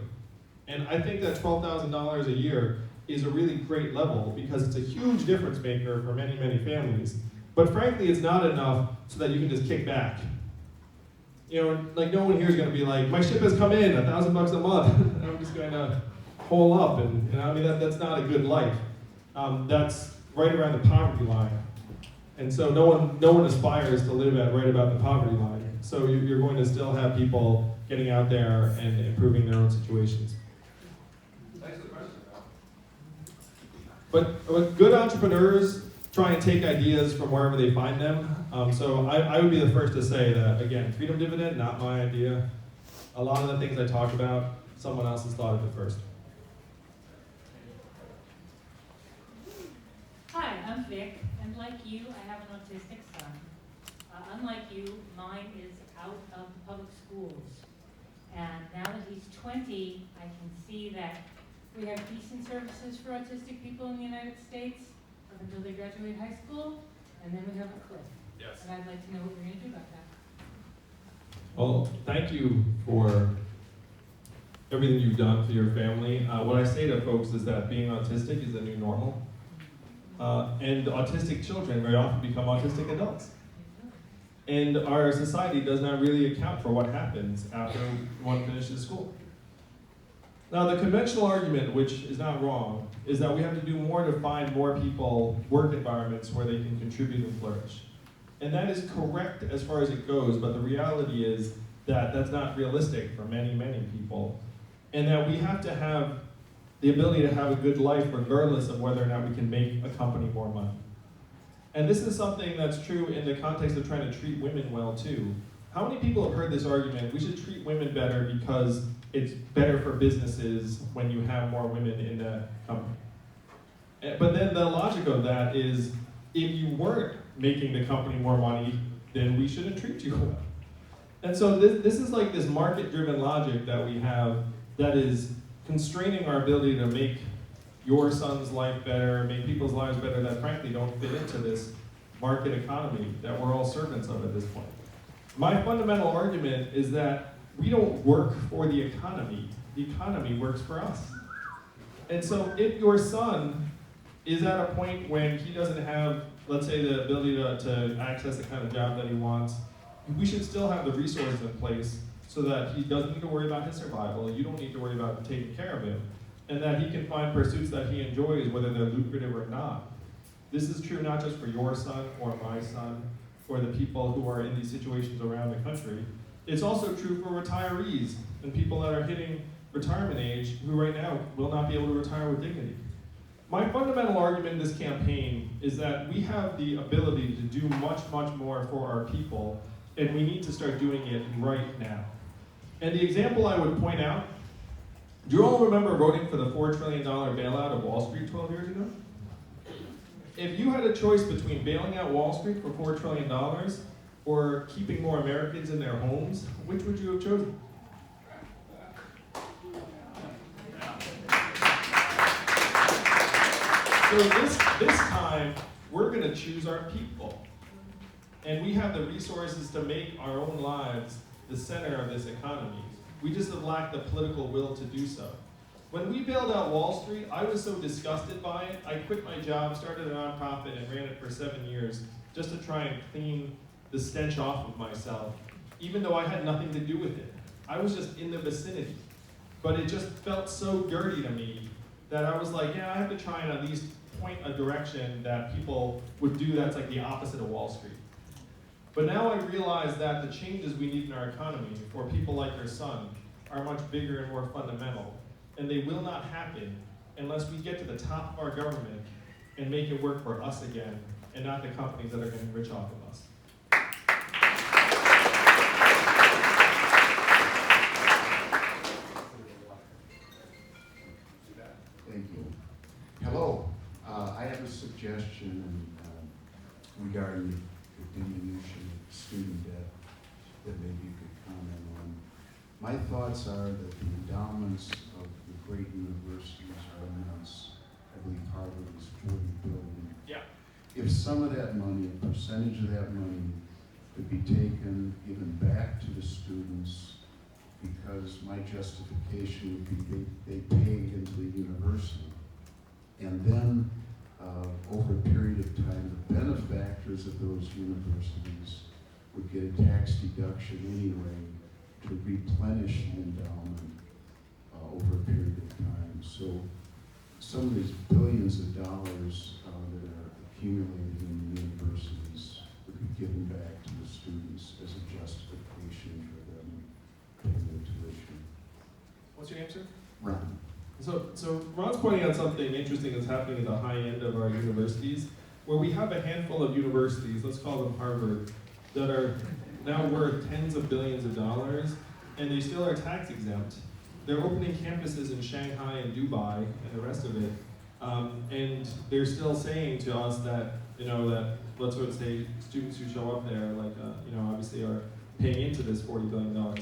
And I think that $12,000 a year is a really great level because it's a huge difference maker for many, many families. But frankly, it's not enough so that you can just kick back. You know, like no one here is going to be like, my ship has come in, $1,000 a month. I'm just going to hole up, and you know, I mean that's not a good life. That's right around the poverty line, and so no one aspires to live at right about the poverty line. So you're going to still have people getting out there and improving their own situations. Thanks for the question. But good entrepreneurs try and take ideas from wherever they find them. So I would be the first to say that, again, freedom dividend, not my idea. A lot of the things I talk about, someone else has thought of it first. Hi, I'm Vic, and like you, I have an autistic son. Unlike you, mine is out of the public schools. And now that he's 20, I can see that we have decent services for autistic people in the United States up until they graduate high school, and then we have a cliff. Yes. And I'd like to know what we're going to do about that. Well, thank you for everything you've done for your family. What I say to folks is that being autistic is the new normal. And autistic children very often become autistic adults. And our society does not really account for what happens after one finishes school. Now, the conventional argument, which is not wrong, is that we have to do more to find more people work environments where they can contribute and flourish. And that is correct as far as it goes, but the reality is that that's not realistic for many, many people. And that we have to have the ability to have a good life regardless of whether or not we can make a company more money. And this is something that's true in the context of trying to treat women well too. How many people have heard this argument, we should treat women better because it's better for businesses when you have more women in the company? But then the logic of that is, if you weren't making the company more money, then we shouldn't treat you well. And so this is like this market-driven logic that we have that is constraining our ability to make your son's life better, make people's lives better that frankly don't fit into this market economy that we're all servants of at this point. My fundamental argument is that we don't work for the economy works for us. And so if your son is at a point when he doesn't have, let's say, the ability to access the kind of job that he wants, we should still have the resources in place so that he doesn't need to worry about his survival, you don't need to worry about taking care of him, and that he can find pursuits that he enjoys, whether they're lucrative or not. This is true not just for your son or my son or the people who are in these situations around the country. It's also true for retirees and people that are hitting retirement age who right now will not be able to retire with dignity. My fundamental argument in this campaign is that we have the ability to do much, much more for our people, and we need to start doing it right now. And the example I would point out, do you all remember voting for the $4 trillion bailout of Wall Street 12 years ago? If you had a choice between bailing out Wall Street for $4 trillion or keeping more Americans in their homes, which would you have chosen? So this time, we're going to choose our people. And we have the resources to make our own lives the center of this economy. We just have lacked the political will to do so. When we bailed out Wall Street, I was so disgusted by it, I quit my job, started a nonprofit, and ran it for 7 years just to try and clean the stench off of myself, even though I had nothing to do with it. I was just in the vicinity. But it just felt so dirty to me that I was like, yeah, I have to try and at least point a direction that people would do that's like the opposite of Wall Street. But now I realize that the changes we need in our economy for people like your son are much bigger and more fundamental. And they will not happen unless we get to the top of our government and make it work for us again, and not the companies that are getting rich off of us. Thank you. Hello. I have a suggestion regarding the diminution of student debt that maybe you could comment on. My thoughts are that the endowments of the great universities are immense. I believe Harvard is $40 billion. Yeah. If some of that money, a percentage of that money, could be taken, given back to the students, because my justification would be they paid into the university. And then, over a period of time, the benefactors of those universities would get a tax deduction anyway to replenish the endowment over a period of time. So some of these billions of dollars that are accumulated in the universities would be given back to the students as a justification for them paying their tuition. What's your name, sir? Ron. So Ron's pointing out something interesting that's happening at the high end of our universities, where we have a handful of universities, let's call them Harvard, that are now worth tens of billions of dollars, and they still are tax exempt. They're opening campuses in Shanghai and Dubai and the rest of it, and they're still saying to us that, that let's sort of say students who show up there, like, obviously are paying into this $40 billion.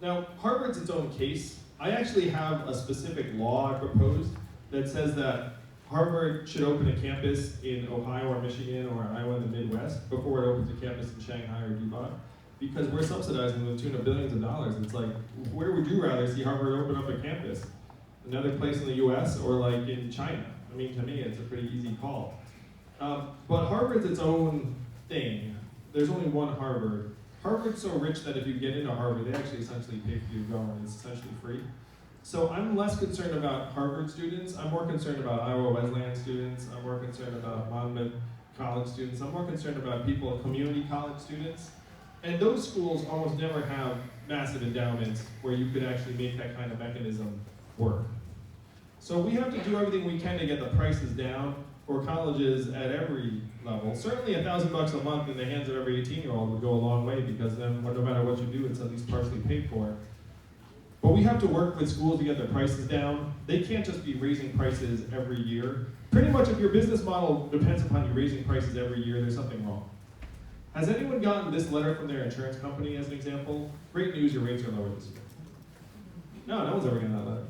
Now, Harvard's its own case. I actually have a specific law I proposed that says that Harvard should open a campus in Ohio or Michigan or Iowa in the Midwest before it opens a campus in Shanghai or Dubai, because we're subsidizing to the tune of billions of dollars. It's like, where would you rather see Harvard open up a campus? Another place in the US or like in China? I mean, to me, it's a pretty easy call. But Harvard's its own thing. There's only one Harvard. Harvard's so rich that if you get into Harvard, they actually essentially pay for you to go, and it's essentially free. So I'm less concerned about Harvard students. I'm more concerned about Iowa Wesleyan students. I'm more concerned about Monmouth College students. I'm more concerned about people, community college students. And those schools almost never have massive endowments where you could actually make that kind of mechanism work. So we have to do everything we can to get the prices down for colleges at every level. Certainly $1,000 a month in the hands of every 18-year-old would go a long way, because then no matter what you do, it's at least partially paid for. But we have to work with schools to get their prices down. They can't just be raising prices every year. Pretty much if your business model depends upon you raising prices every year, there's something wrong. Has anyone gotten this letter from their insurance company as an example? Great news, your rates are lower this year. No one's ever gotten that letter.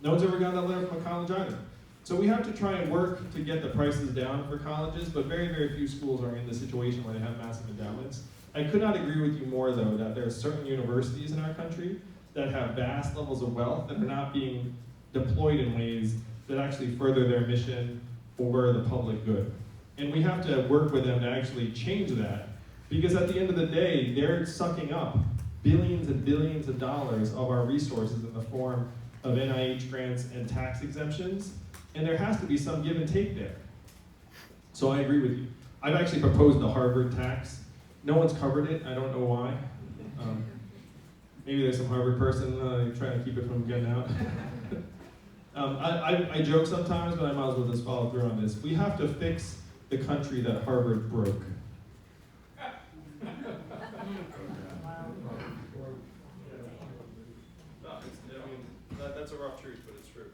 No one's ever gotten that letter from a college either. So we have to try and work to get the prices down for colleges, but very, very few schools are in the situation where they have massive endowments. I could not agree with you more, though, that there are certain universities in our country that have vast levels of wealth that are not being deployed in ways that actually further their mission or the public good. And we have to work with them to actually change that, because at the end of the day, they're sucking up billions and billions of dollars of our resources in the form of NIH grants and tax exemptions, and there has to be some give and take there. So I agree with you. I've actually proposed the Harvard tax. No one's covered it, I don't know why. Maybe there's some Harvard person trying to keep it from getting out. I joke sometimes, but I might as well just follow through on this. We have to fix the country that Harvard broke. That's a rough truth, but it's true.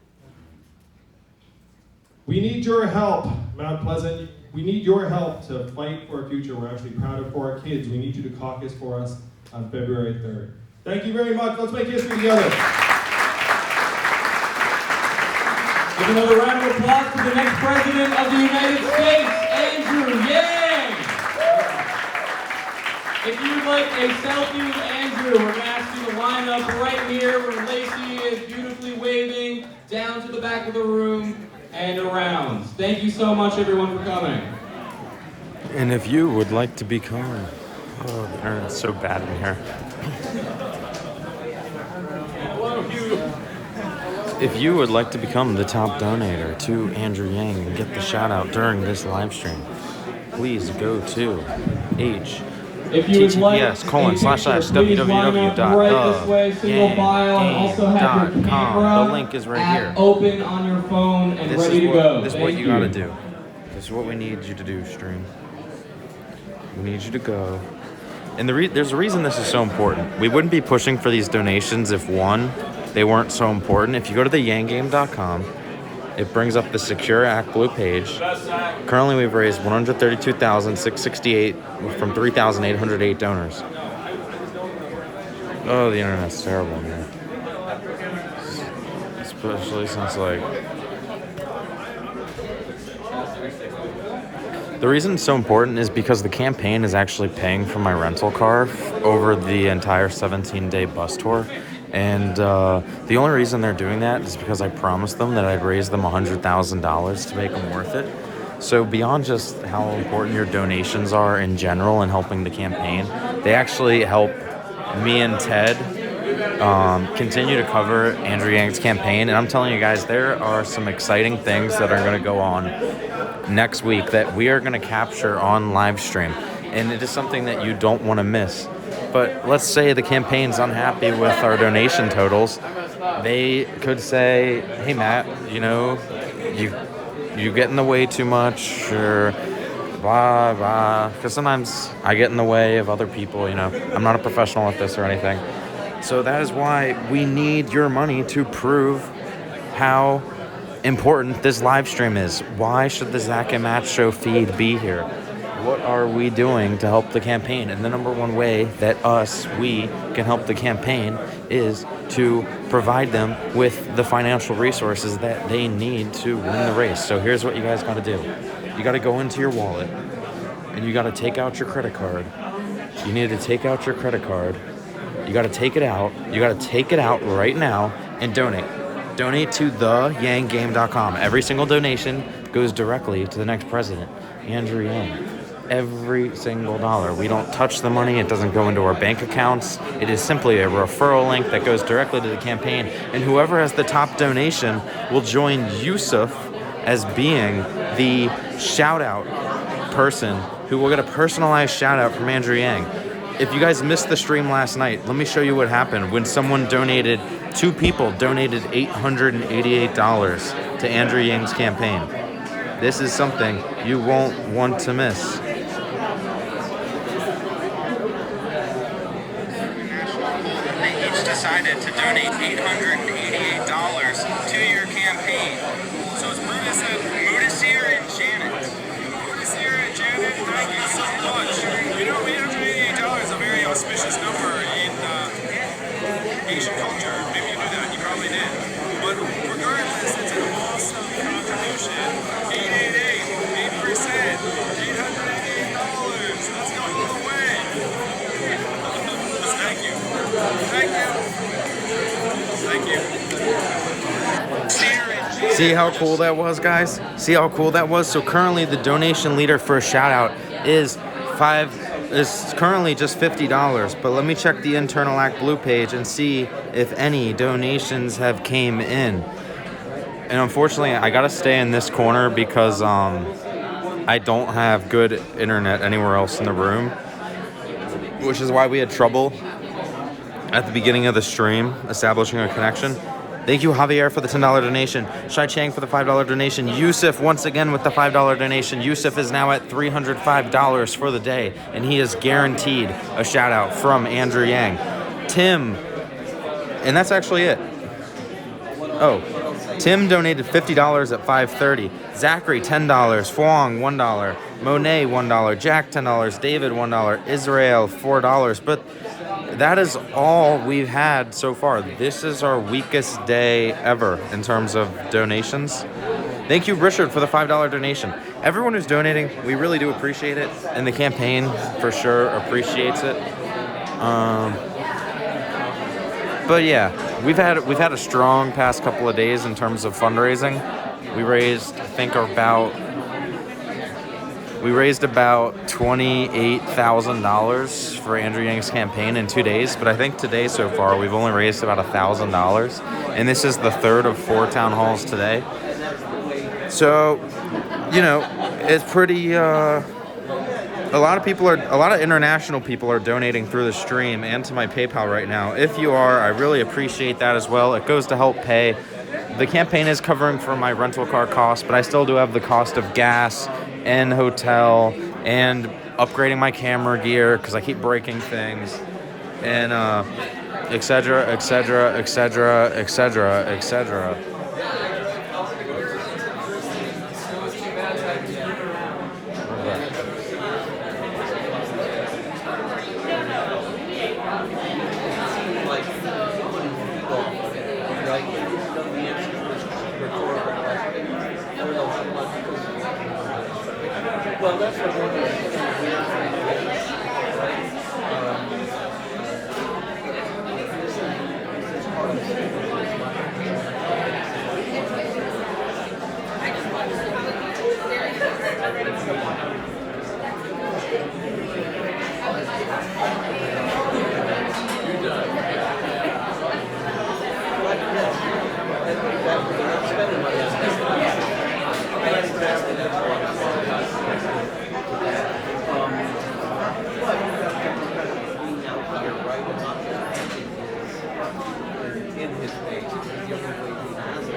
We need your help, Mount Pleasant. We need your help to fight for a future we're actually proud of for our kids. We need you to caucus for us on February 3rd. Thank you very much. Let's make history together. Give another round of applause for the next President of the United States, Andrew Yang. like a selfie with Andrew, we're gonna ask you to line up right here where Lacey is beautifully waving down to the back of the room and around. Thank you so much, everyone, for coming. And if you would like to become, oh, the internet's so bad in here. Hello, Hugh. If you would like to become the top donator to Andrew Yang and get the shout out during this live stream, please go to https://www.theyangame.com. The link is right here. Open on your phone and ready to go. This is what you gotta do. This is what we need you to do, stream. We need you to go. And there's a reason this is so important. We wouldn't be pushing for these donations if, one, they weren't so important. If you go to theyangame.com, it brings up the Secure Act Blue page. Currently, we've raised $132,668 from 3,808 donors. Oh, the internet's terrible in here. Especially since, like... The reason it's so important is because the campaign is actually paying for my rental car over the entire 17-day bus tour. And the only reason they're doing that is because I promised them that I'd raise them $100,000 to make them worth it. So beyond just how important your donations are in general in helping the campaign, they actually help me and Ted continue to cover Andrew Yang's campaign. And I'm telling you guys, there are some exciting things that are going to go on next week that we are going to capture on live stream. And it is something that you don't want to miss. But let's say the campaign's unhappy with our donation totals. They could say, hey, Matt, you know, you get in the way too much, or blah, blah. Because sometimes I get in the way of other people, you know. I'm not a professional at this or anything. So that is why we need your money to prove how important this live stream is. Why should the Zach and Matt Show feed be here? What are we doing to help the campaign? And the number one way that we can help the campaign is to provide them with the financial resources that they need to win the race. So here's what you guys got to do. You got to go into your wallet and you got to take out your credit card. You need to take out your credit card. You got to take it out. You got to take it out right now and donate. Donate to theyangame.com. Every single donation goes directly to the next president, Andrew Yang. Every single dollar. We don't touch the money. It doesn't go into our bank accounts. It is simply a referral link that goes directly to the campaign. And whoever has the top donation will join Yusuf as being the shout-out person who will get a personalized shout-out from Andrew Yang. If you guys missed the stream last night, let me show you what happened when two people donated $888 to Andrew Yang's campaign. This is something you won't want to miss. They each decided to donate $888 to your campaign. So it's Mudasir and Janet. Mudasir and Janet, thank you so much. You know, $888 is a very auspicious number in Asian culture. Maybe you knew that, you probably did. But regardless, it's an awesome contribution. 888, 8%, $888. That's going all the way. Thank you. Thank you. Thank you. See how cool that was, guys? See how cool that was? So currently the donation leader for a shout out is currently just $50, but let me check the Internal Act Blue page and see if any donations have came in. And unfortunately, I gotta stay in this corner because I don't have good internet anywhere else in the room, which is why we had trouble at the beginning of the stream establishing a connection. Thank you, Javier, for the $10 donation. Shai Chang for the $5 donation. Yusuf, once again, with the $5 donation. Yusuf is now at $305 for the day, and he is guaranteed a shout-out from Andrew Yang. Tim, and that's actually it. Oh, Tim donated $50 at 5:30. Zachary, $10. Fuang, $1. Monet, $1. Jack, $10. David, $1. Israel, $4. But that is all we've had so far. This is our weakest day ever in terms of donations. Thank you, Richard, for the $5 donation. Everyone who's donating, we really do appreciate it. And the campaign, for sure, appreciates it. But yeah, we've had a strong past couple of days in terms of fundraising. We raised, I think, about $28,000 for Andrew Yang's campaign in 2 days. But I think today so far we've only raised about $1,000, and this is the third of 4 town halls today. So, it's pretty. A lot of international people are donating through the stream and to my PayPal right now. If you are, I really appreciate that as well. It goes to help pay. The campaign is covering for my rental car costs, but I still do have the cost of gas and hotel and upgrading my camera gear because I keep breaking things, and et cetera, et cetera, et cetera, et cetera, et cetera. Well, that's what in his face. It's the only way he has it.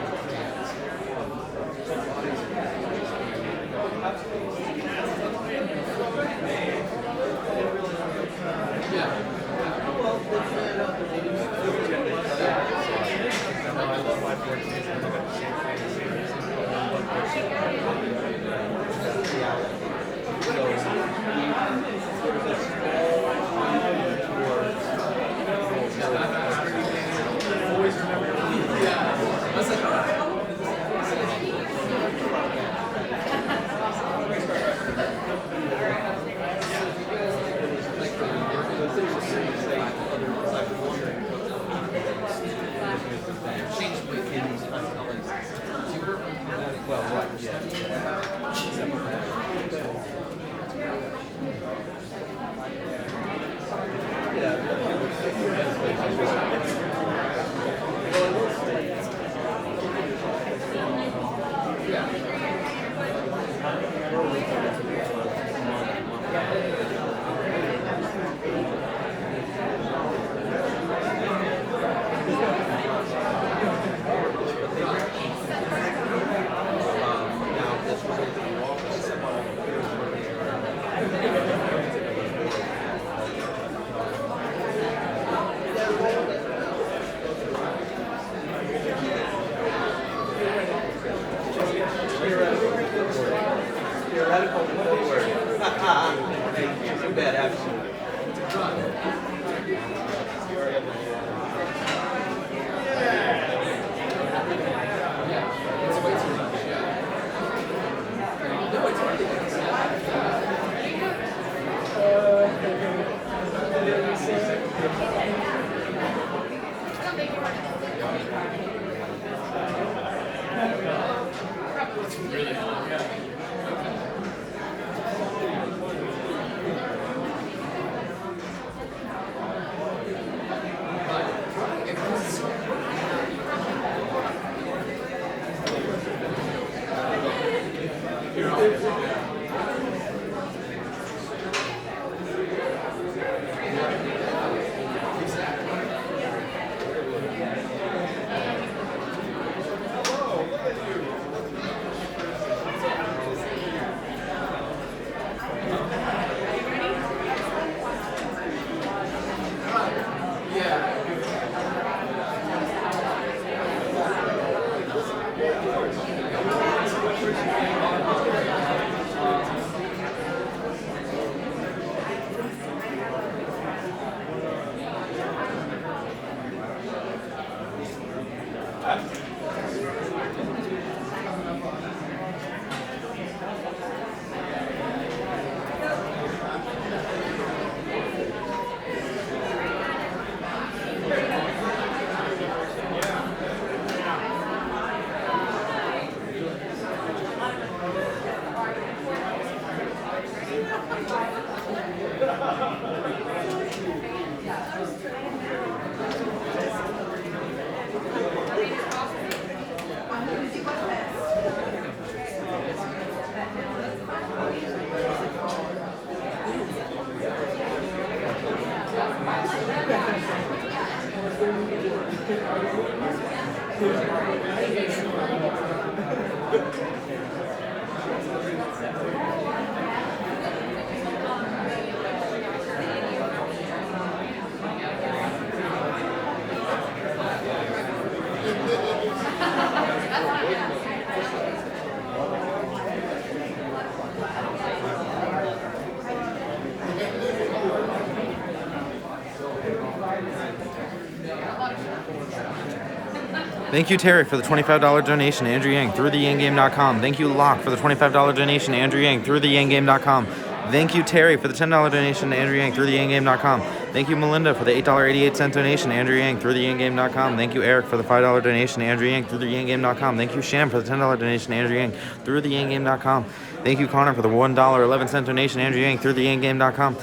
Thank you, Terry, for the $25 donation to Andrew Yang through theyangame.com. Thank you, Locke, for the $25 donation to Andrew Yang through theyangame.com. Thank you, Terry, for the $10 donation to Andrew Yang through theyangame.com. Thank you, Melinda, for the $8.88 donation to Andrew Yang through theyangame.com. Thank you, Eric, for the $5 donation to Andrew Yang through theyangame.com. Thank you, Sham, for the $10 donation to Andrew Yang through theyangame.com. Thank you, Connor, for the $1.11 donation to Andrew Yang through theyangame.com.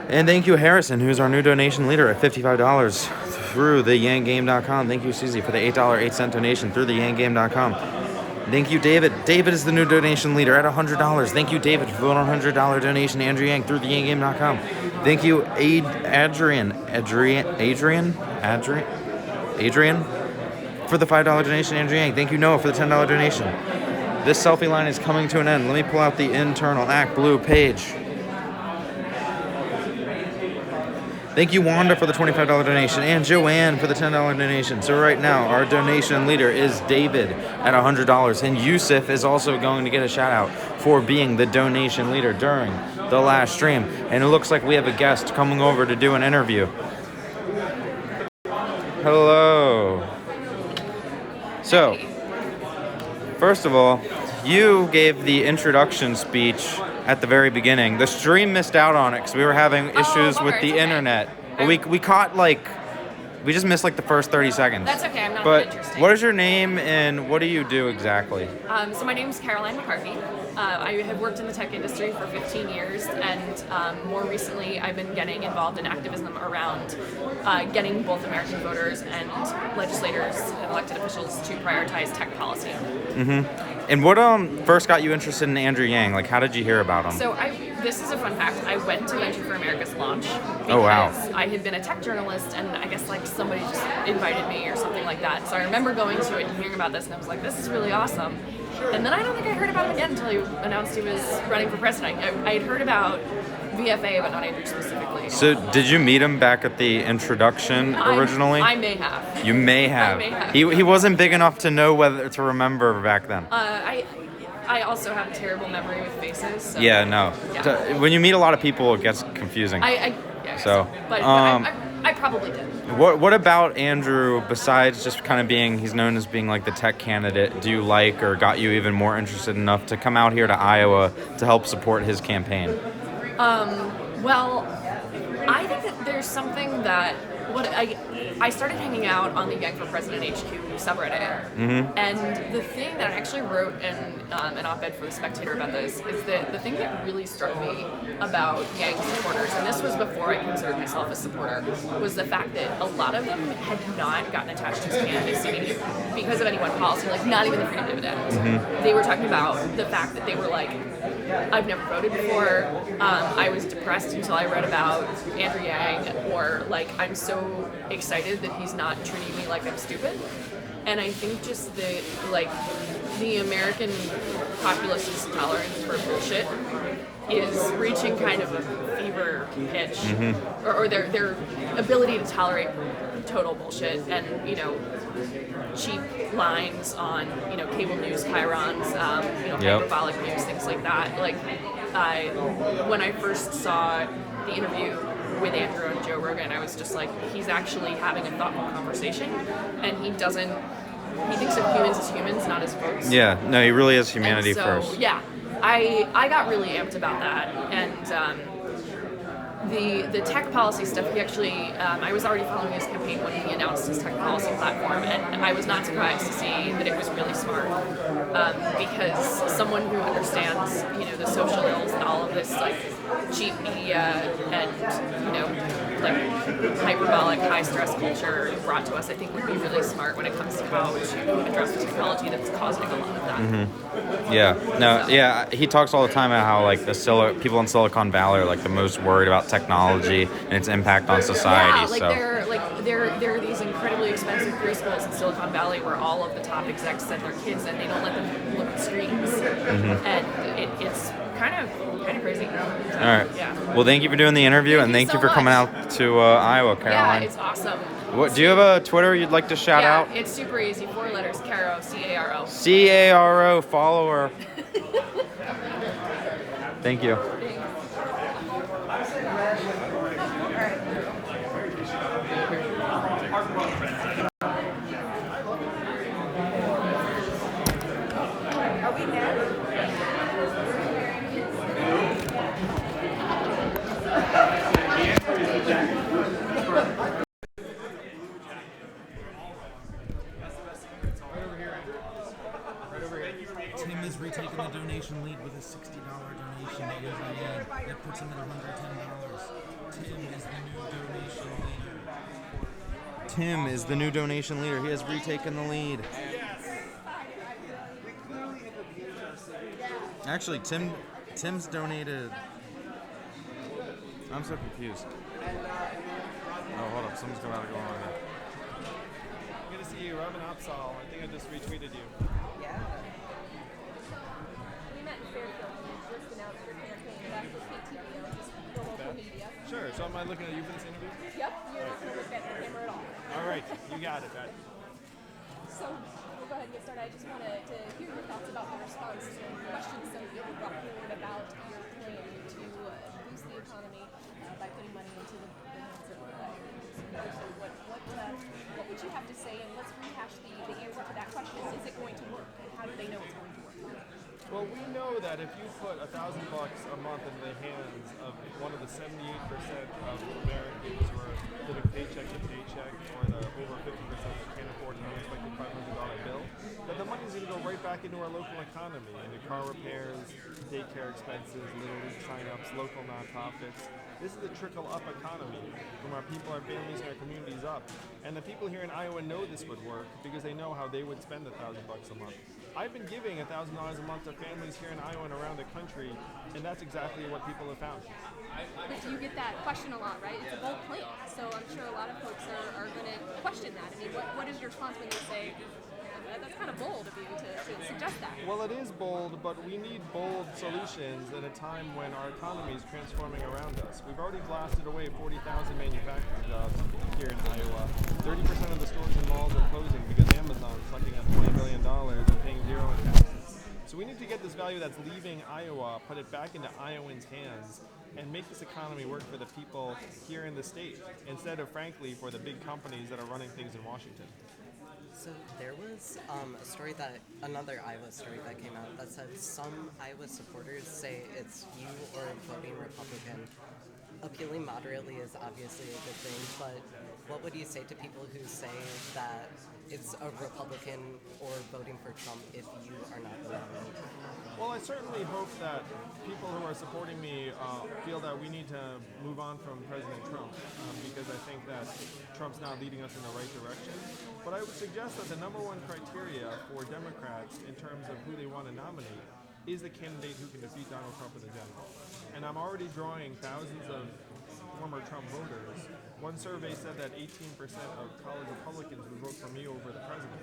And thank you, Harrison, who's our new donation leader at $55 through theyangame.com. Thank you, Susie, for the $8.08 donation through theyangame.com. Thank you, David. David is the new donation leader at $100. Thank you, David, for the $100 donation to Andrew Yang through theyangame.com. Thank you, Adrian, for the $5 donation to Andrew Yang. Thank you, Noah, for the $10 donation. This selfie line is coming to an end. Let me pull out the internal Act Blue page. Thank you, Wanda, for the $25 donation, and Joanne for the $10 donation. So right now, our donation leader is David at $100, and Yusuf is also going to get a shout-out for being the donation leader during the last stream. And it looks like we have a guest coming over to do an interview. Hello. So, first of all, you gave the introduction speech at the very beginning. The stream missed out on it because we were having issues with the internet. But we caught we just missed the first 30 seconds. That's okay, I'm not But interesting. what is your name and what do you do exactly? So my name is Caroline McCarthy. I have worked in the tech industry for 15 years, and more recently I've been getting involved in activism around getting both American voters and legislators and elected officials to prioritize tech policy. Mm-hmm. And what first got you interested in Andrew Yang? How did you hear about him? So this is a fun fact. I went to Venture for America's launch because Oh, wow. I had been a tech journalist, and I guess somebody just invited me or something like that. So I remember going to it and hearing about this, and I was like, this is really awesome. And then I don't think I heard about him again until he announced he was running for president. I had heard about VFA, but not Andrew specifically. So did you meet him back at the introduction originally? I may have. You may have. I may have. He wasn't big enough to know whether to remember back then. I also have a terrible memory with faces. So. Yeah, no. Yeah. When you meet a lot of people, it gets confusing. Yeah, So, but I probably did. What about Andrew, besides just kind of he's known as being the tech candidate, do you like or got you even more interested enough to come out here to Iowa to help support his campaign? Well, I think that there's something that I started hanging out on the Yang for President HQ subreddit, Mm-hmm. and the thing that I actually wrote in an op-ed for The Spectator about this is that the thing that really struck me about Yang supporters, and this was before I considered myself a supporter, was the fact that a lot of them had not gotten attached to his candidacy because of any one policy, not even the freedom dividend. Mm-hmm. They were talking about the fact that they were I've never voted before. I was depressed until I read about Andrew Yang, or I'm so excited that he's not treating me like I'm stupid. And I think just that the American populace's tolerance for bullshit is reaching kind of a fever pitch, Mm-hmm. or their ability to tolerate total bullshit and cheap lines on cable news chyrons, hyperbolic news, things like that. When I first saw the interview with Andrew and Joe Rogan, I was just he's actually having a thoughtful conversation, and he thinks of humans as humans, not as votes. Yeah, no, he really is humanity And so, first. Yeah, I got really amped about that, and the tech policy stuff, he actually, I was already following his campaign when he announced his tech policy platform, and I was not surprised to see that it was really smart, because someone who understands, the social ills and all of this, cheap media and, hyperbolic, high-stress culture brought to us, I think would be really smart when it comes to how to address the technology that's causing a lot of that. Mm-hmm. Yeah, no, yeah, he talks all the time about how people in Silicon Valley are the most worried about technology and its impact on society. Yeah, there are these incredibly expensive schools in Silicon Valley where all of the top execs send their kids and they don't let them look at screens. And it's kind of crazy. So, All right. Yeah. Well, thank you for doing the interview, and thank so you for coming much. out to Iowa, Caroline. Yeah, it's awesome. What, do you have a Twitter you'd like to shout yeah, out? It's super easy. 4 letters. Caro. C-A-R-O. C-A-R-O, follow her. Thank you. Are we there? Tim is retaking the donation lead with a $60 donation to AVN. That puts him at $110. Tim is the new donation leader. Tim is the new donation leader. He has retaken the lead. Actually, Tim's donated. I'm so confused. Oh, hold up. Something's going on here. Good to see you, Robin Opsal. I think I just retweeted you. Yeah. We met in Fairfield, and you just announced your campaign. That's with KTVO, just for local media. Sure. So am I looking at you for this interview? Yep, you're not going to look at the camera at all. All right. You got it, Pat. So, we'll go ahead and get started. I just wanted to hear your thoughts about the response to questions some people brought forward about your plan to boost the economy by putting money into the hands of what would you have to say, and let's rehash the answer to that question. Is it going to work, and how do they know it's going to work? Well, we know that if you put $1,000 a month into the hands of one of the 78% of Americans who are living paycheck to paycheck, or the over 50% that can't afford an unexpected $500 bill, that the money's going to go right back into our local economy, into car repairs, daycare expenses, Little League signups, local nonprofits. This is the trickle up economy from our people, our families, and our communities up. And the people here in Iowa know this would work because they know how they would spend $1,000 a month. I've been giving $1,000 a month to families here in Iowa and around the country, and that's exactly what people have found. But you get that question a lot, right? It's a bold plan, so I'm sure a lot of folks are going to question that. I mean, what is your response when they say, that's kind of bold of you to suggest that? Well, it is bold, but we need bold solutions at a time when our economy is transforming around us. We've already blasted away 40,000 manufacturing jobs here in Iowa. 30% of the stores and malls are closing because Amazon's sucking up $20 billion and paying zero in taxes. So we need to get this value that's leaving Iowa, put it back into Iowans' hands, and make this economy work for the people here in the state, instead of, frankly, for the big companies that are running things in Washington. So there was another Iowa story that came out that said some Iowa supporters say it's you or voting Republican. Appealing moderately is obviously a good thing, but what would you say to people who say that it's a Republican or voting for Trump if you are not the nominee? Well, I certainly hope that people who are supporting me feel that we need to move on from President Trump because I think that Trump's not leading us in the right direction. But I would suggest that the number one criteria for Democrats in terms of who they want to nominate is the candidate who can defeat Donald Trump in the general. And I'm already drawing thousands of former Trump voters. One survey said that 18% of college Republicans would vote for me over the president.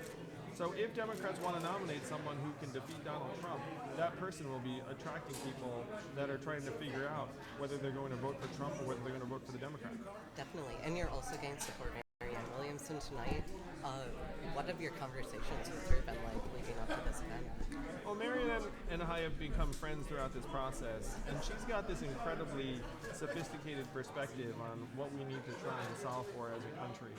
So if Democrats want to nominate someone who can defeat Donald Trump, that person will be attracting people that are trying to figure out whether they're going to vote for Trump or whether they're going to vote for the Democrat. Definitely. And you're also getting support Marianne Williamson tonight. What have your conversations with her been like leading up to this event? Well, Marianne and I have become friends throughout this process, and she's got this incredibly sophisticated perspective on what we need to try and solve for as a country.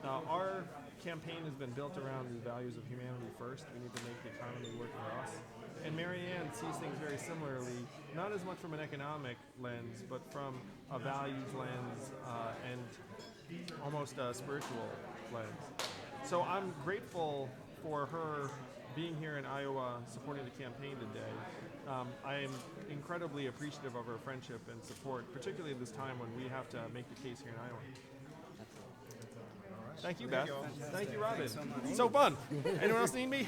Now, our campaign has been built around the values of humanity first. We need to make the economy work for us. And Marianne sees things very similarly, not as much from an economic lens, but from a values lens and almost a spiritual lens. So I'm grateful for her being here in Iowa, supporting the campaign today. I am incredibly appreciative of her friendship and support, particularly at this time when we have to make the case here in Iowa. Thank you, Beth. Thank you, Robin. So fun. Anyone else need me?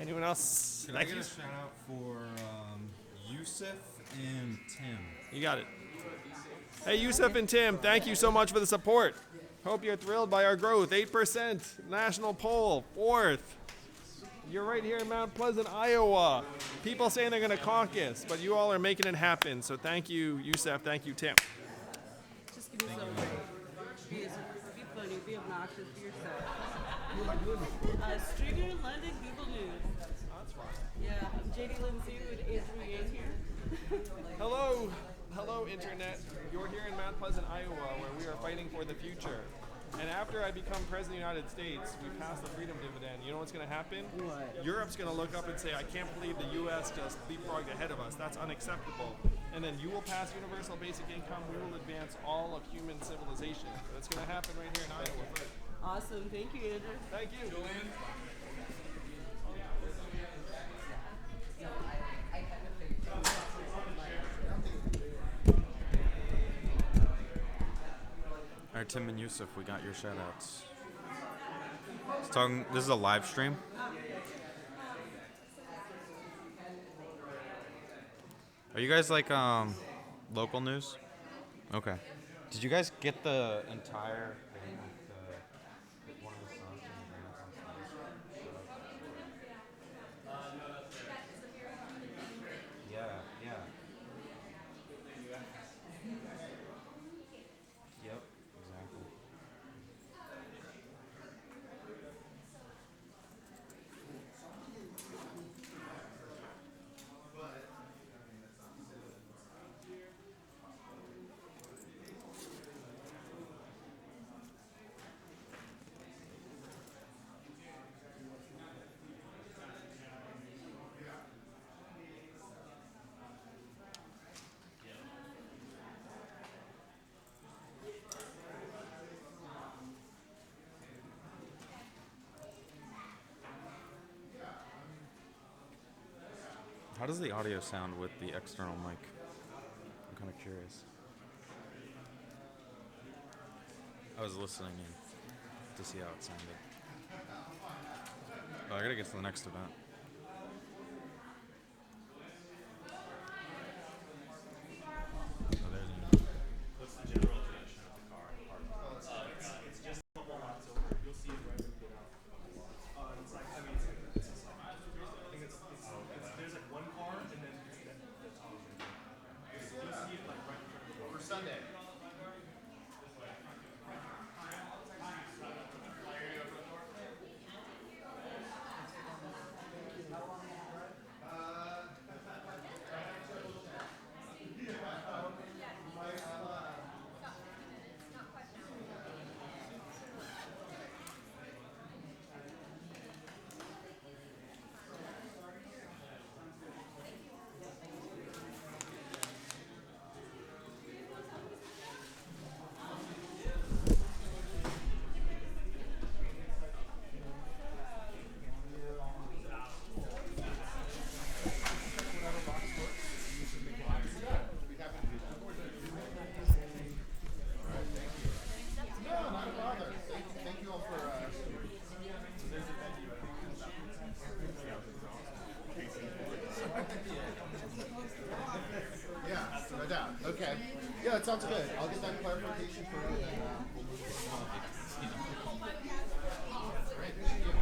Anyone else? Can I get a shout out for Yusuf and Tim? You got it. Hey, Yusuf and Tim, thank you so much for the support. Hope you're thrilled by our growth. 8%, national poll, 4th. You're right here in Mount Pleasant, Iowa. People saying they're going to caucus, but you all are making it happen. So thank you, Youssef. Thank you, Tim. Just give me some be funny, be obnoxious, be yourself. Stringer, London, Google News. That's fine. Yeah, I'm JD Lindsay with Andrew Yang here. Hello, Internet. You're here in Mount Pleasant, Iowa, where we are fighting for the future. And after I become President of the United States, we pass the freedom dividend. You know what's going to happen? What? Europe's going to look up and say, I can't believe the U.S. just leapfrogged ahead of us. That's unacceptable. And then you will pass universal basic income. We will advance all of human civilization. That's going to happen right here in Iowa. Awesome. Thank you, Andrew. Thank you. Joanne. All right, Tim and Youssef, we got your shout-outs. This is a live stream. Are you guys like local news? Okay. Did you guys get the entire thing with one of the sons and the grandson's? Yeah. Yep, exactly. How does the audio sound with the external mic? I'm kind of curious. I was listening in to see how it sounded. Oh, I gotta get to the next event. Oh, there's an What's the general direction of the car? It's just a couple lots over. You'll see it right when you get out. It's like, I think there's like one car and then that's all. You'll see it like right for Sunday. Okay. Yeah, that sounds good. I'll get that clarification for you. And, we'll move this along. Great. Thank you.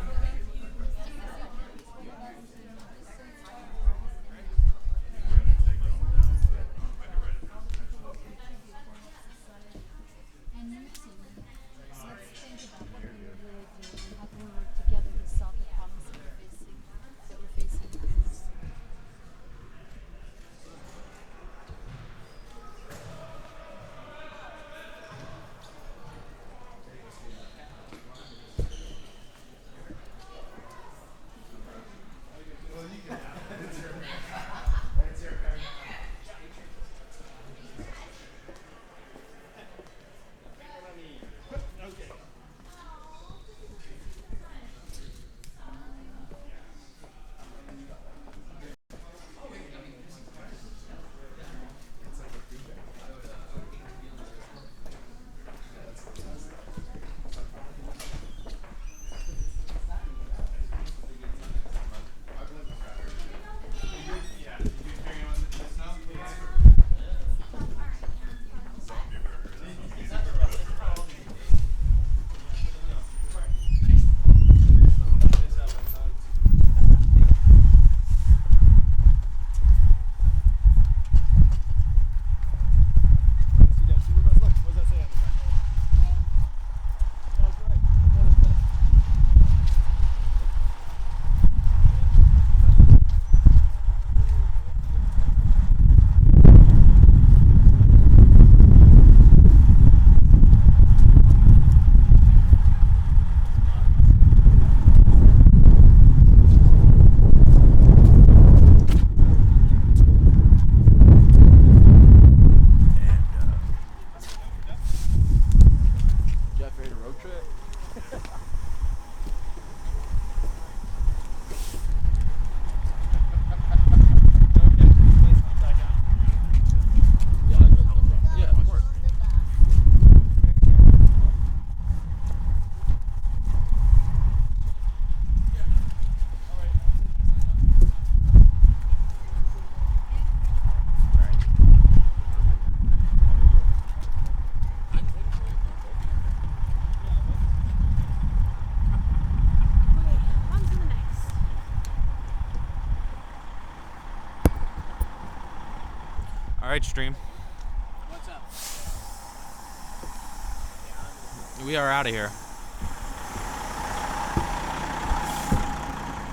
All right, stream. What's up? We are out of here.